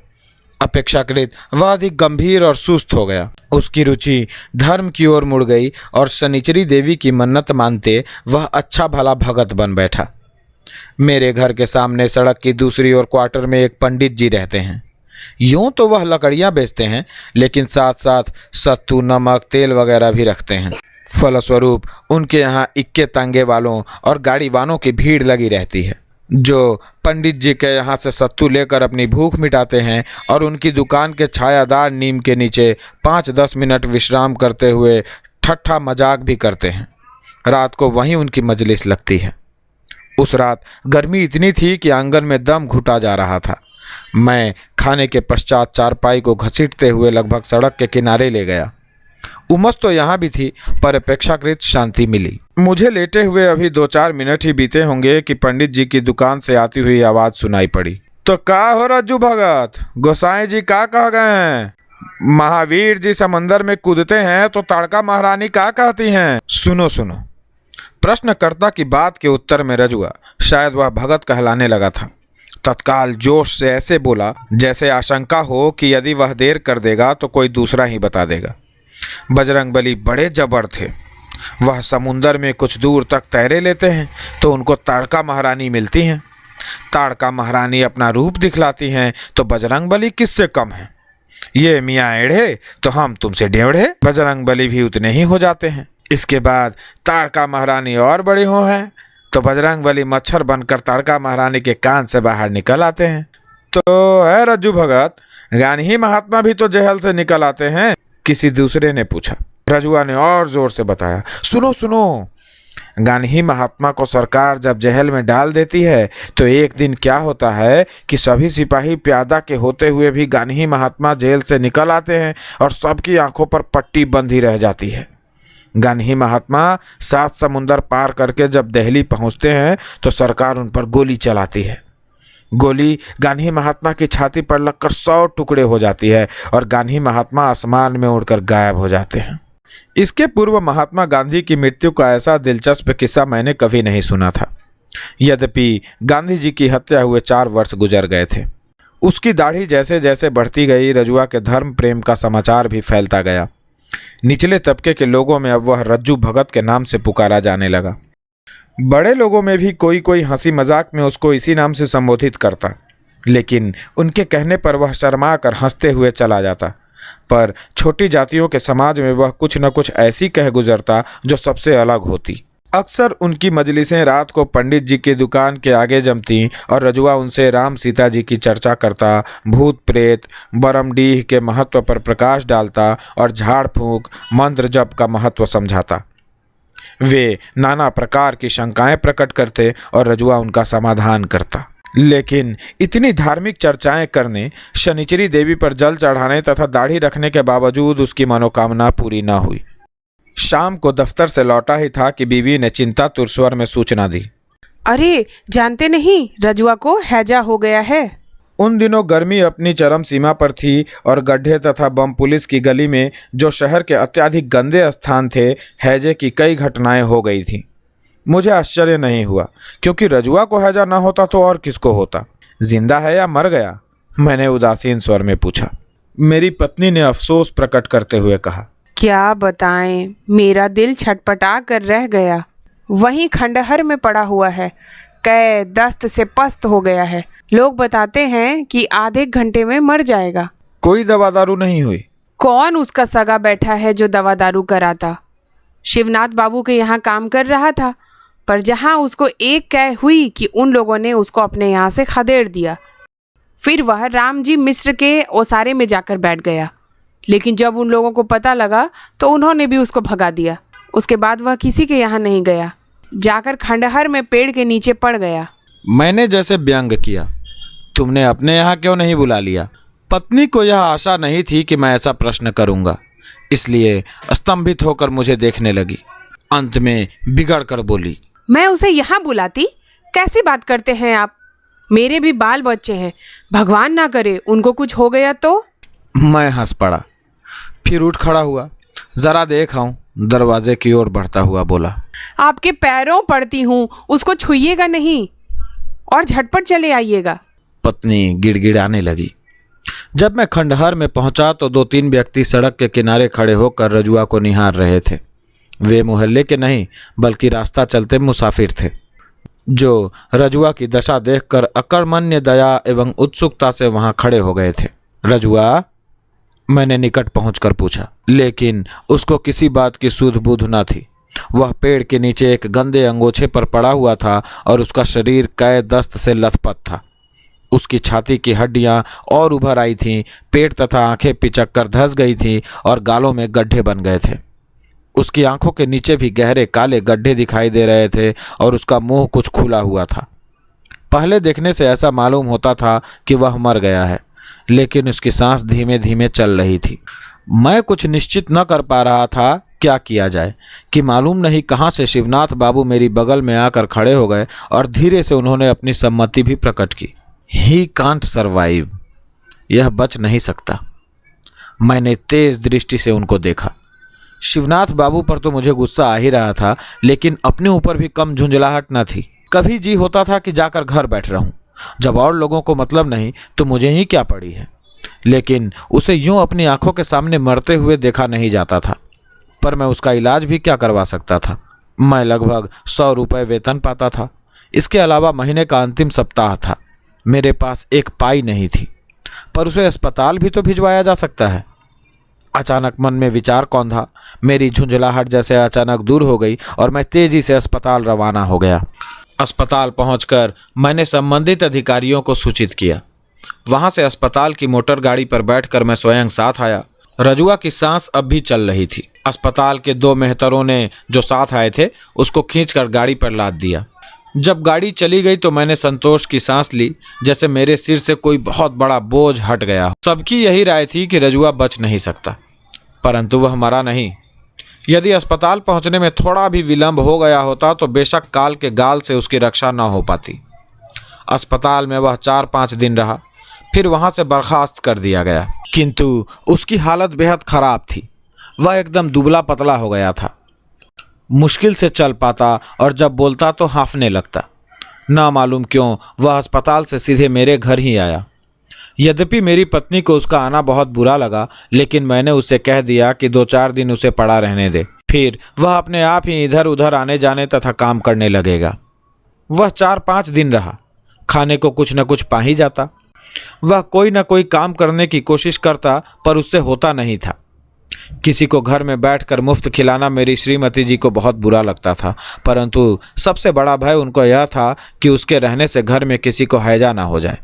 अपेक्षाकृत वह अधिक गंभीर और सुस्त हो गया। उसकी रुचि धर्म की ओर मुड़ गई और शनिचरी देवी की मन्नत मानते वह अच्छा भला भगत बन बैठा। मेरे घर के सामने सड़क की दूसरी ओर क्वार्टर में एक पंडित जी रहते हैं। यूँ तो वह लकड़ियाँ बेचते हैं, लेकिन साथ साथ सत्तू, नमक, तेल वगैरह भी रखते हैं। फलस्वरूप उनके यहाँ इक्के तांगे वालों और गाड़ी वालों की भीड़ लगी रहती है। जो पंडित जी के यहाँ से सत्तू लेकर अपनी भूख मिटाते हैं और उनकी दुकान के छायादार नीम के नीचे 5-10 मिनट विश्राम करते हुए ठट्ठा मजाक भी करते हैं। रात को वहीं उनकी मजलिस लगती है। उस रात गर्मी इतनी थी कि आंगन में दम घुटा जा रहा था। मैं खाने के पश्चात चारपाई को घसीटते हुए लगभग सड़क के किनारे ले गया। उमस तो यहाँ भी थी, पर अपेक्षाकृत शांति मिली। मुझे लेटे हुए अभी 2-4 मिनट ही बीते होंगे कि पंडित जी की दुकान से आती हुई आवाज़ सुनाई पड़ी। तो का हो रज्जू भगत, गोसाई जी का कह गए हैं? महावीर जी समंदर में कूदते हैं तो ताड़का महारानी का कहती हैं? सुनो सुनो। प्रश्नकर्ता की बात के उत्तर में रजुआ, शायद वह भगत कहलाने लगा था, तत्काल जोश से ऐसे बोला जैसे आशंका हो कि यदि वह देर कर देगा तो कोई दूसरा ही बता देगा। बजरंगबली बड़े जबर थे। वह समुंदर में कुछ दूर तक तैरे लेते हैं तो उनको ताड़का महारानी मिलती हैं। ताड़का महारानी अपना रूप दिखलाती हैं तो बजरंगबली किससे कम हैं? ये मियाँ एढ़े तो हम तुमसे डेढ़े, बजरंगबली भी उतने ही हो जाते हैं। इसके बाद ताड़का महारानी और बड़ी हो हैं तो बजरंगबली मच्छर बनकर ताड़का महारानी के कान से बाहर निकल आते हैं। तो है रज्जू भगत, गान्ही महात्मा भी तो जेहल से निकल आते हैं? किसी दूसरे ने पूछा। रजुआ ने और जोर से बताया, सुनो सुनो, गान्ही महात्मा को सरकार जब जेल में डाल देती है तो एक दिन क्या होता है कि सभी सिपाही प्यादा के होते हुए भी गान्ही महात्मा जेल से निकल आते हैं और सबकी आंखों पर पट्टी बंधी रह जाती है। गान्ही महात्मा 7 समुंदर पार करके जब दिल्ली पहुंचते हैं तो सरकार उन पर गोली चलाती है। गोली गान्ही महात्मा की छाती पर लगकर 100 टुकड़े हो जाती है और गान्ही महात्मा आसमान में उड़कर गायब हो जाते हैं। इसके पूर्व महात्मा गांधी की मृत्यु का ऐसा दिलचस्प किस्सा मैंने कभी नहीं सुना था। यद्यपि गांधी जी की हत्या हुए 4 वर्ष गुजर गए थे। उसकी दाढ़ी जैसे जैसे बढ़ती गई, रजुआ के धर्म प्रेम का समाचार भी फैलता गया। निचले तबके के लोगों में अब वह रज्जू भगत के नाम से पुकारा जाने लगा। बड़े लोगों में भी कोई कोई हंसी मजाक में उसको इसी नाम से संबोधित करता, लेकिन उनके कहने पर वह शर्मा कर हंसते हुए चला जाता। पर छोटी जातियों के समाज में वह कुछ न कुछ ऐसी कह गुजरता जो सबसे अलग होती। अक्सर उनकी मजलिसें रात को पंडित जी की दुकान के आगे जमती और रजुआ उनसे राम सीता जी की चर्चा करता, भूत प्रेत बरमडीह के महत्व पर प्रकाश डालता और झाड़ फूंक मंत्र जप का महत्व समझाता। वे नाना प्रकार की शंकाएं प्रकट करते और रजुआ उनका समाधान करता। लेकिन इतनी धार्मिक चर्चाएं करने, शनिचरी देवी पर जल चढ़ाने तथा दाढ़ी रखने के बावजूद उसकी मनोकामना पूरी न हुई। शाम को दफ्तर से लौटा ही था कि बीवी ने चिंतातुर स्वर में सूचना दी, अरे जानते नहीं, रजुआ को हैजा हो गया है। उन दिनों गर्मी अपनी चरम सीमा पर थी और गड्ढे तथा बम पुलिस की गली में, जो शहर के अत्यधिक गंदे स्थान थे, हैजे की कई घटनाएं हो गई थीं। मुझे आश्चर्य नहीं हुआ, क्योंकि रजुआ को हैजा न होता तो और किसको होता? जिंदा है या मर गया? मैंने उदासीन स्वर में पूछा। मेरी पत्नी ने अफसोस प्रकट करते हुए कहा, क्या बताएं, मेरा दिल छटपटा कर रह गया। वहीं खंडहर में पड़ा हुआ है, कै दस्त से पस्त हो गया है। लोग बताते हैं कि आधे घंटे में मर जाएगा। कोई दवा दारू नहीं हुई? कौन उसका सगा बैठा है जो दवा दारू कराता? शिवनाथ बाबू के यहाँ काम कर रहा था, पर जहाँ उसको एक कै हुई कि उन लोगों ने उसको अपने यहाँ से खदेड़ दिया। फिर वह रामजी मिश्र के ओसारे में जाकर बैठ गया, लेकिन जब उन लोगों को पता लगा तो उन्होंने भी उसको भगा दिया। उसके बाद वह किसी के यहाँ नहीं गया, जाकर खंडहर में पेड़ के नीचे पड़ गया। मैंने जैसे व्यंग किया, तुमने अपने यहाँ क्यों नहीं बुला लिया? पत्नी को यह आशा नहीं थी कि मैं ऐसा प्रश्न करूँगा, इसलिए स्तंभित होकर मुझे देखने लगी। अंत में बिगड़ कर बोली, मैं उसे यहाँ बुलाती? कैसी बात करते हैं आप? मेरे भी बाल बच्चे हैं, भगवान ना करे उनको कुछ हो गया तो। मैं हंस पड़ा, फिर उठ खड़ा हुआ। जरा देख आऊं, दरवाजे की ओर बढ़ता हुआ बोला। आपके पैरों पड़ती हूँ, उसको छुइएगा नहीं और झटपट चले आइएगा। पत्नी गिड़गिड़ाने लगी। जब मैं खंडहर में पहुंचा तो 2-3 व्यक्ति सड़क के किनारे खड़े होकर रजुआ को निहार रहे थे। वे मोहल्ले के नहीं बल्कि रास्ता चलते मुसाफिर थे, जो रजुआ की दशा देखकर अकर्मण्य दया एवं उत्सुकता से वहां खड़े हो गए थे। रजुआ, मैंने निकट पहुंचकर पूछा, लेकिन उसको किसी बात की सूध बूध न थी। वह पेड़ के नीचे एक गंदे अंगोछे पर पड़ा हुआ था और उसका शरीर कै दस्त से लथपथ था। उसकी छाती की हड्डियां और उभर आई थीं, पेट तथा आंखें पिचक कर धंस गई थीं और गालों में गड्ढे बन गए थे। उसकी आंखों के नीचे भी गहरे काले गड्ढे दिखाई दे रहे थे और उसका मुंह कुछ खुला हुआ था। पहले देखने से ऐसा मालूम होता था कि वह मर गया है, लेकिन उसकी सांस धीमे धीमे चल रही थी। मैं कुछ निश्चित न कर पा रहा था क्या किया जाए कि मालूम नहीं कहाँ से शिवनाथ बाबू मेरी बगल में आकर खड़े हो गए और धीरे से उन्होंने अपनी सम्मति भी प्रकट की। ही कांट सर्वाइव, यह बच नहीं सकता। मैंने तेज दृष्टि से उनको देखा। शिवनाथ बाबू पर तो मुझे गुस्सा आ ही रहा था, लेकिन अपने ऊपर भी कम झुंझलाहट न थी। कभी जी होता था कि जाकर घर बैठ रहूं। जब और लोगों को मतलब नहीं तो मुझे ही क्या पड़ी है। लेकिन उसे यूं अपनी आंखों के सामने मरते हुए देखा नहीं जाता था, पर मैं उसका इलाज भी क्या करवा सकता था। मैं लगभग 100 रुपये वेतन पाता था। इसके अलावा महीने का अंतिम सप्ताह था। मेरे पास एक पाई नहीं थी, पर उसे अस्पताल भी तो भिजवाया जा सकता है। अचानक मन में विचार कौंधा। मेरी झुंझलाहट जैसे अचानक दूर हो गई और मैं तेजी से अस्पताल रवाना हो गया। अस्पताल पहुंचकर मैंने संबंधित अधिकारियों को सूचित किया। वहां से अस्पताल की मोटर गाड़ी पर बैठकर मैं स्वयं साथ आया। रजुआ की सांस अब भी चल रही थी। अस्पताल के 2 मेहतरों ने जो साथ आए थे उसको खींचकर गाड़ी पर लाद दिया। जब गाड़ी चली गई तो मैंने संतोष की सांस ली, जैसे मेरे सिर से कोई बहुत बड़ा बोझ हट गया। सबकी यही राय थी कि रजुआ बच नहीं सकता, परंतु वह मरा नहीं। यदि अस्पताल पहुंचने में थोड़ा भी विलंब हो गया होता तो बेशक काल के गाल से उसकी रक्षा न हो पाती। अस्पताल में वह 4-5 दिन रहा, फिर वहां से बर्खास्त कर दिया गया। किंतु उसकी हालत बेहद खराब थी। वह एकदम दुबला पतला हो गया था। मुश्किल से चल पाता और जब बोलता तो हाँफने लगता। ना मालूम क्यों वह अस्पताल से सीधे मेरे घर ही आया। यद्यपि मेरी पत्नी को उसका आना बहुत बुरा लगा, लेकिन मैंने उसे कह दिया कि 2-4 दिन उसे पड़ा रहने दे, फिर वह अपने आप ही इधर उधर आने जाने तथा काम करने लगेगा। वह 4-5 दिन रहा। खाने को कुछ न कुछ पा ही जाता। वह कोई न कोई काम करने की कोशिश करता, पर उससे होता नहीं था। किसी को घर में बैठकर मुफ्त खिलाना मेरी श्रीमती जी को बहुत बुरा लगता था, परंतु सबसे बड़ा भय उनको यह था कि उसके रहने से घर में किसी को हैजा ना हो जाए।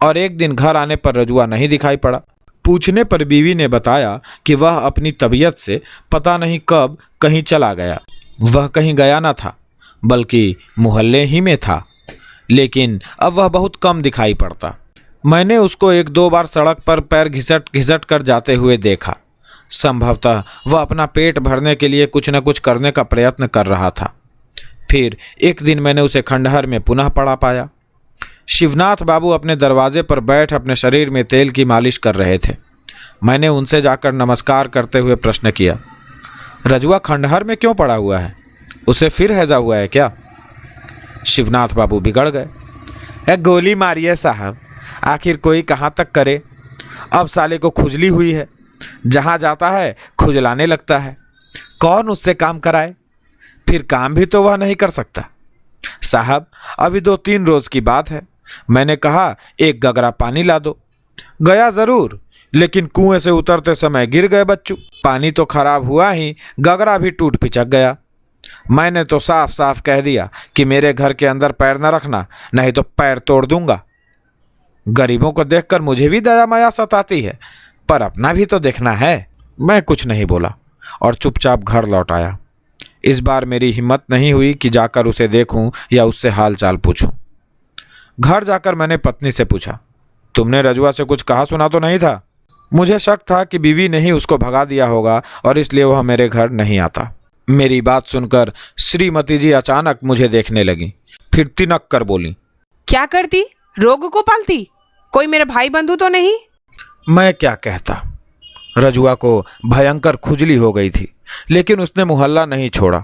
और एक दिन घर आने पर रजुआ नहीं दिखाई पड़ा। पूछने पर बीवी ने बताया कि वह अपनी तबीयत से पता नहीं कब कहीं चला गया। वह कहीं गया न था, बल्कि मोहल्ले ही में था, लेकिन अब वह बहुत कम दिखाई पड़ता। मैंने उसको 1-2 बार सड़क पर पैर घिसट घिसट कर जाते हुए देखा। संभवतः वह अपना पेट भरने के लिए कुछ न कुछ करने का प्रयत्न कर रहा था। फिर एक दिन मैंने उसे खंडहर में पुनः पड़ा पाया। शिवनाथ बाबू अपने दरवाजे पर बैठ अपने शरीर में तेल की मालिश कर रहे थे। मैंने उनसे जाकर नमस्कार करते हुए प्रश्न किया, रजुआ खंडहर में क्यों पड़ा हुआ है? उसे फिर हैजा हुआ है क्या? शिवनाथ बाबू बिगड़ गए। गोली मारिए साहब, आखिर कोई कहाँ तक करे। अब साले को खुजली हुई है, जहाँ जाता है खुजलाने लगता है। कौन उससे काम कराए? फिर काम भी तो वह नहीं कर सकता। साहब अभी 2-3 रोज की बात है, मैंने कहा एक गगरा पानी ला दो। गया ज़रूर, लेकिन कुएं से उतरते समय गिर गए बच्चू। पानी तो खराब हुआ ही, गगरा भी टूट पिचक गया। मैंने तो साफ साफ कह दिया कि मेरे घर के अंदर पैर न रखना, नहीं तो पैर तोड़ दूंगा। गरीबों को देखकर मुझे भी दया माया सताती है, पर अपना भी तो देखना है। मैं कुछ नहीं बोला और चुपचाप घर लौट आया। इस बार मेरी हिम्मत नहीं हुई कि जाकर उसे देखूं या उससे हाल चाल पूछूं। घर जाकर मैंने पत्नी से पूछा, तुमने रजुआ से कुछ कहा सुना तो नहीं था? मुझे शक था कि बीवी ने ही उसको भगा दिया होगा और इसलिए वह मेरे घर नहीं आता। मेरी बात सुनकर श्रीमती जी अचानक मुझे देखने लगी, फिर तिनक कर बोली, क्या करती? रोग को पालती? कोई मेरे भाई बंधु तो नहीं? मैं क्या कहता। रजुआ को भयंकर खुजली हो गई थी, लेकिन उसने मोहल्ला नहीं छोड़ा।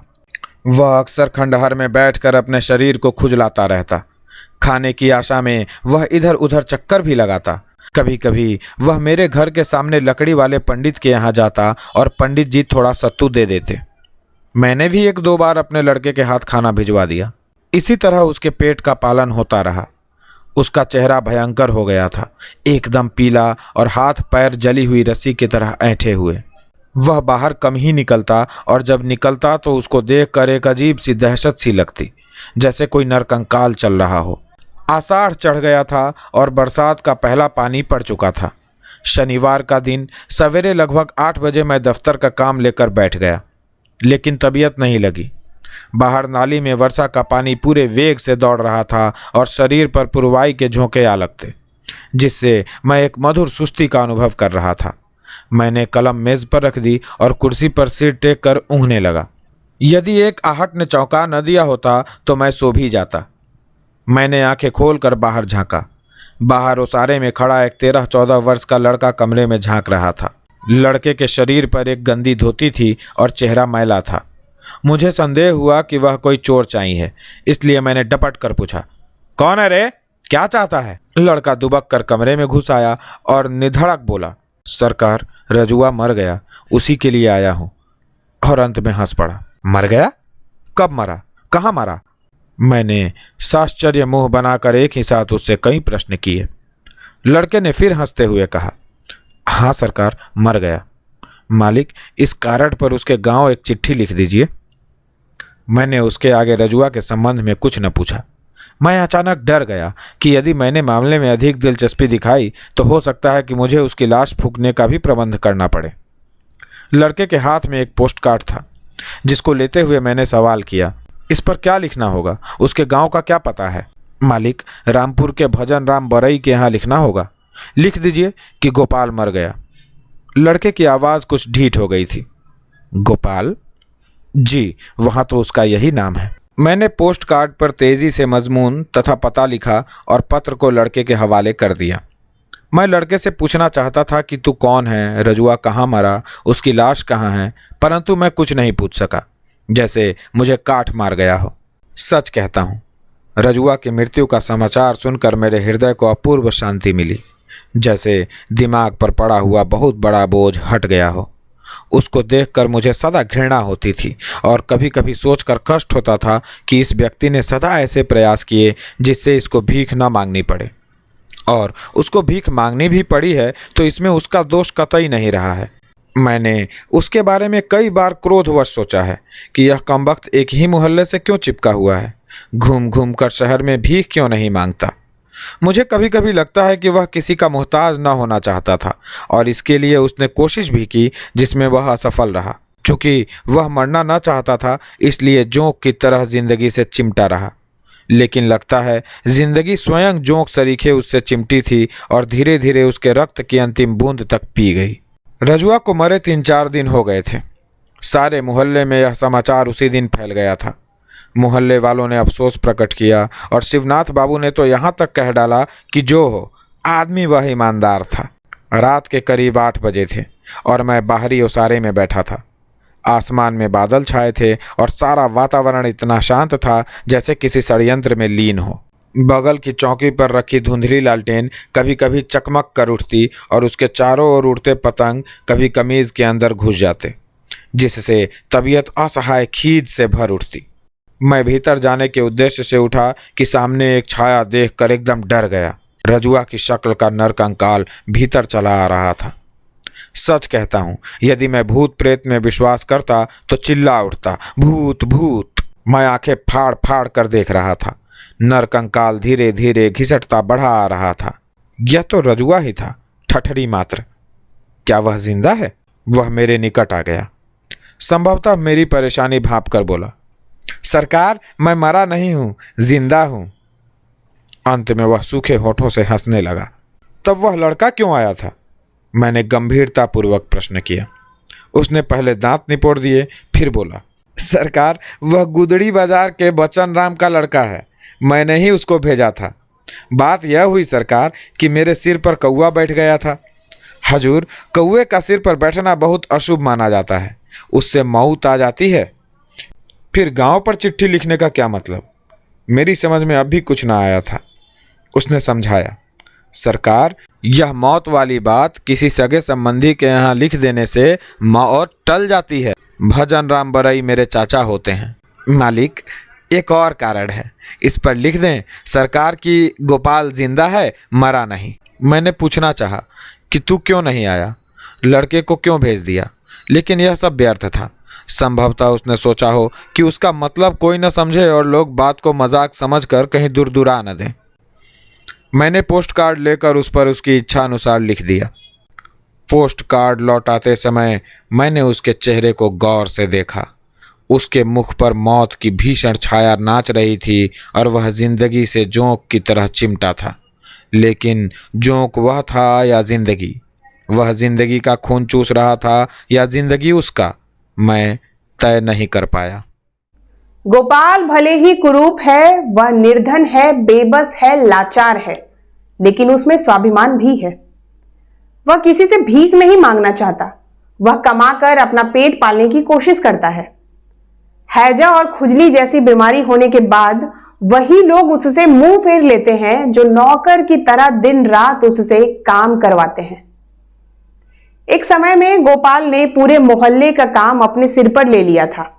वह अक्सर खंडहर में बैठकर अपने शरीर को खुजलाता रहता। खाने की आशा में वह इधर उधर चक्कर भी लगाता। कभी कभी वह मेरे घर के सामने लकड़ी वाले पंडित के यहाँ जाता और पंडित जी थोड़ा सत्तू दे देते। मैंने भी 1-2 बार अपने लड़के के हाथ खाना भिजवा दिया। इसी तरह उसके पेट का पालन होता रहा। उसका चेहरा भयंकर हो गया था, एकदम पीला और हाथ पैर जली हुई रस्सी की तरह ऐंठे हुए। वह बाहर कम ही निकलता और जब निकलता तो उसको देखकर एक अजीब सी दहशत सी लगती, जैसे कोई नरकंकाल चल रहा हो। आषाढ़ चढ़ गया था और बरसात का पहला पानी पड़ चुका था। शनिवार का दिन सवेरे लगभग 8 बजे मैं दफ्तर का काम लेकर बैठ गया, लेकिन तबीयत नहीं लगी। बाहर नाली में वर्षा का पानी पूरे वेग से दौड़ रहा था और शरीर पर पुरवाई के झोंके आ लगते, जिससे मैं एक मधुर सुस्ती का अनुभव कर रहा था। मैंने कलम मेज पर रख दी और कुर्सी पर सिर टेक कर ऊँघने लगा। यदि एक आहट ने चौंका न दिया होता तो मैं सो भी जाता। मैंने आंखें खोलकर बाहर झांका। बाहर ओसारे में खड़ा एक 13-14 वर्ष का लड़का कमरे में झांक रहा था। लड़के के शरीर पर एक गंदी धोती थी और चेहरा मैला था। मुझे संदेह हुआ कि वह कोई चोर चाई है, इसलिए मैंने डपट कर पूछा, कौन है रे, क्या चाहता है? लड़का दुबक कर कमरे में घुस आया और निधड़क बोला, सरकार, रजुआ मर गया, उसी के लिए आया हूँ। और अंत में हंस पड़ा। मर गया? कब मरा? कहाँ मरा? मैंने साश्चर्य मुंह बनाकर एक ही साथ उससे कई प्रश्न किए। लड़के ने फिर हंसते हुए कहा, हाँ सरकार, मर गया। मालिक, इस कार्ड पर उसके गांव एक चिट्ठी लिख दीजिए। मैंने उसके आगे रजुआ के संबंध में कुछ न पूछा। मैं अचानक डर गया कि यदि मैंने मामले में अधिक दिलचस्पी दिखाई तो हो सकता है कि मुझे उसकी लाश फूंकने का भी प्रबंध करना पड़े। लड़के के हाथ में एक पोस्ट कार्ड था, जिसको लेते हुए मैंने सवाल किया, इस पर क्या लिखना होगा? उसके गांव का क्या पता है? मालिक, रामपुर के भजन राम बरई के यहाँ लिखना होगा। लिख दीजिए कि गोपाल मर गया। लड़के की आवाज़ कुछ ढीठ हो गई थी। गोपाल? जी, वहाँ तो उसका यही नाम है। मैंने पोस्ट कार्ड पर तेज़ी से मजमून तथा पता लिखा और पत्र को लड़के के हवाले कर दिया। मैं लड़के से पूछना चाहता था कि तू कौन है, रजुआ कहाँ मरा, उसकी लाश कहाँ है, परंतु मैं कुछ नहीं पूछ सका, जैसे मुझे काट मार गया हो। सच कहता हूँ, रजुआ की मृत्यु का समाचार सुनकर मेरे हृदय को अपूर्व शांति मिली, जैसे दिमाग पर पड़ा हुआ बहुत बड़ा बोझ हट गया हो। उसको देखकर मुझे सदा घृणा होती थी और कभी कभी सोचकर कष्ट होता था कि इस व्यक्ति ने सदा ऐसे प्रयास किए जिससे इसको भीख न मांगनी पड़े, और उसको भीख मांगनी भी पड़ी है तो इसमें उसका दोष कतई नहीं रहा है। मैंने उसके बारे में कई बार क्रोधवश सोचा है कि यह कमबख्त एक ही मोहल्ले से क्यों चिपका हुआ है, घूम घूम कर शहर में भीख क्यों नहीं मांगता। मुझे कभी कभी लगता है कि वह किसी का मोहताज न होना चाहता था और इसके लिए उसने कोशिश भी की, जिसमें वह असफल रहा। चूँकि वह मरना न चाहता था, इसलिए जोंक की तरह जिंदगी से चिमटा रहा। लेकिन लगता है जिंदगी स्वयं जोंक सरीखे उससे चिमटी थी और धीरे धीरे उसके रक्त की अंतिम बूंद तक पी गई। रजुआ को मरे 3-4 दिन हो गए थे। सारे मोहल्ले में यह समाचार उसी दिन फैल गया था। मोहल्ले वालों ने अफसोस प्रकट किया और शिवनाथ बाबू ने तो यहाँ तक कह डाला कि जो हो, आदमी वह ईमानदार था। रात के करीब 8 बजे थे और मैं बाहरी ओसारे में बैठा था। आसमान में बादल छाए थे और सारा वातावरण इतना शांत था जैसे किसी षड्यंत्र में लीन हो। बगल की चौकी पर रखी धुंधली लालटेन कभी कभी चकमक कर उठती और उसके चारों ओर उड़ते पतंग कभी कमीज के अंदर घुस जाते, जिससे तबीयत असहाय खीज से भर उठती। मैं भीतर जाने के उद्देश्य से उठा कि सामने एक छाया देखकर एकदम डर गया। रजुआ की शक्ल का नरकंकाल भीतर चला आ रहा था। सच कहता हूँ, यदि मैं भूत प्रेत में विश्वास करता तो चिल्ला उठता, भूत भूत। मैं आंखें फाड़ फाड़ कर देख रहा था। नरकंकाल धीरे धीरे घिसटता बढ़ा आ रहा था। यह तो रजुआ ही था, ठठरी मात्र। क्या वह जिंदा है? वह मेरे निकट आ गया। संभवतः मेरी परेशानी भांप कर बोला, सरकार, मैं मरा नहीं हूँ, जिंदा हूँ। अंत में वह सूखे होठों से हंसने लगा। तब वह लड़का क्यों आया था? मैंने गंभीरतापूर्वक प्रश्न किया। उसने पहले दांत निपोड़ दिए, फिर बोला, सरकार, वह गुदड़ी बाजार के बचन राम का लड़का है। मैंने ही उसको भेजा था। बात यह हुई सरकार कि मेरे सिर पर कौवा बैठ गया था। हजूर, कौवे का सिर पर बैठना बहुत अशुभ माना जाता है, उससे मौत आ जाती है। फिर गांव पर चिट्ठी लिखने का क्या मतलब? मेरी समझ में अब भी कुछ ना आया था। उसने समझाया, सरकार, यह मौत वाली बात किसी सगे संबंधी के यहाँ लिख देने से मौत टल जाती है। भजन राम बरई मेरे चाचा होते हैं। मालिक, एक और कारण है, इस पर लिख दें सरकार कि गोपाल जिंदा है, मरा नहीं। मैंने पूछना चाहा कि तू क्यों नहीं आया, लड़के को क्यों भेज दिया? लेकिन यह सब व्यर्थ था। संभवतः उसने सोचा हो कि उसका मतलब कोई न समझे और लोग बात को मजाक समझकर कहीं दूर दूरा न दें। मैंने पोस्ट कार्ड लेकर उस पर उसकी इच्छा अनुसार लिख दिया। पोस्ट कार्ड लौटाते समय मैंने उसके चेहरे को गौर से देखा। उसके मुख पर मौत की भीषण छाया नाच रही थी और वह जिंदगी से जोंक की तरह चिमटा था। लेकिन जोंक वह था या जिंदगी? वह जिंदगी का खून चूस रहा था या जिंदगी उसका? मैं तय नहीं कर पाया। गोपाल भले ही कुरूप है, वह निर्धन है, बेबस है, लाचार है, लेकिन उसमें स्वाभिमान भी है। वह किसी से भीख नहीं मांगना चाहता। वह कमाकर अपना पेट पालने की कोशिश करता है। हैजा और खुजली जैसी बीमारी होने के बाद वही लोग उससे मुंह फेर लेते हैं जो नौकर की तरह दिन रात उससे काम करवाते हैं। एक समय में गोपाल ने पूरे मोहल्ले का काम अपने सिर पर ले लिया था,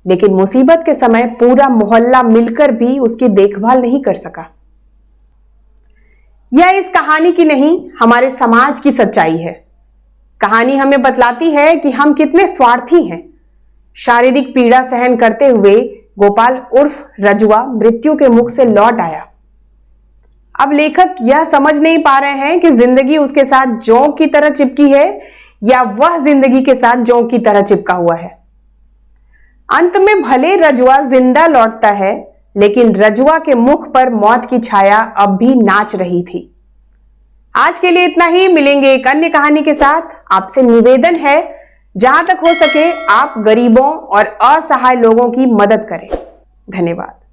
लेकिन मुसीबत के समय पूरा मोहल्ला मिलकर भी उसकी देखभाल नहीं कर सका। यह इस कहानी की नहीं, हमारे समाज की सच्चाई है। कहानी हमें बतलाती है कि हम कितने स्वार्थी हैं। शारीरिक पीड़ा सहन करते हुए गोपाल उर्फ रजुआ मृत्यु के मुख से लौट आया। अब लेखक यह समझ नहीं पा रहे हैं कि जिंदगी उसके साथ जोंक की तरह चिपकी है या वह जिंदगी के साथ जोंक की तरह चिपका हुआ है। अंत में भले रजुआ जिंदा लौटता है, लेकिन रजुआ के मुख पर मौत की छाया अब भी नाच रही थी। आज के लिए इतना ही। मिलेंगे एक अन्य कहानी के साथ। आपसे निवेदन है, जहां तक हो सके आप गरीबों और असहाय लोगों की मदद करें। धन्यवाद।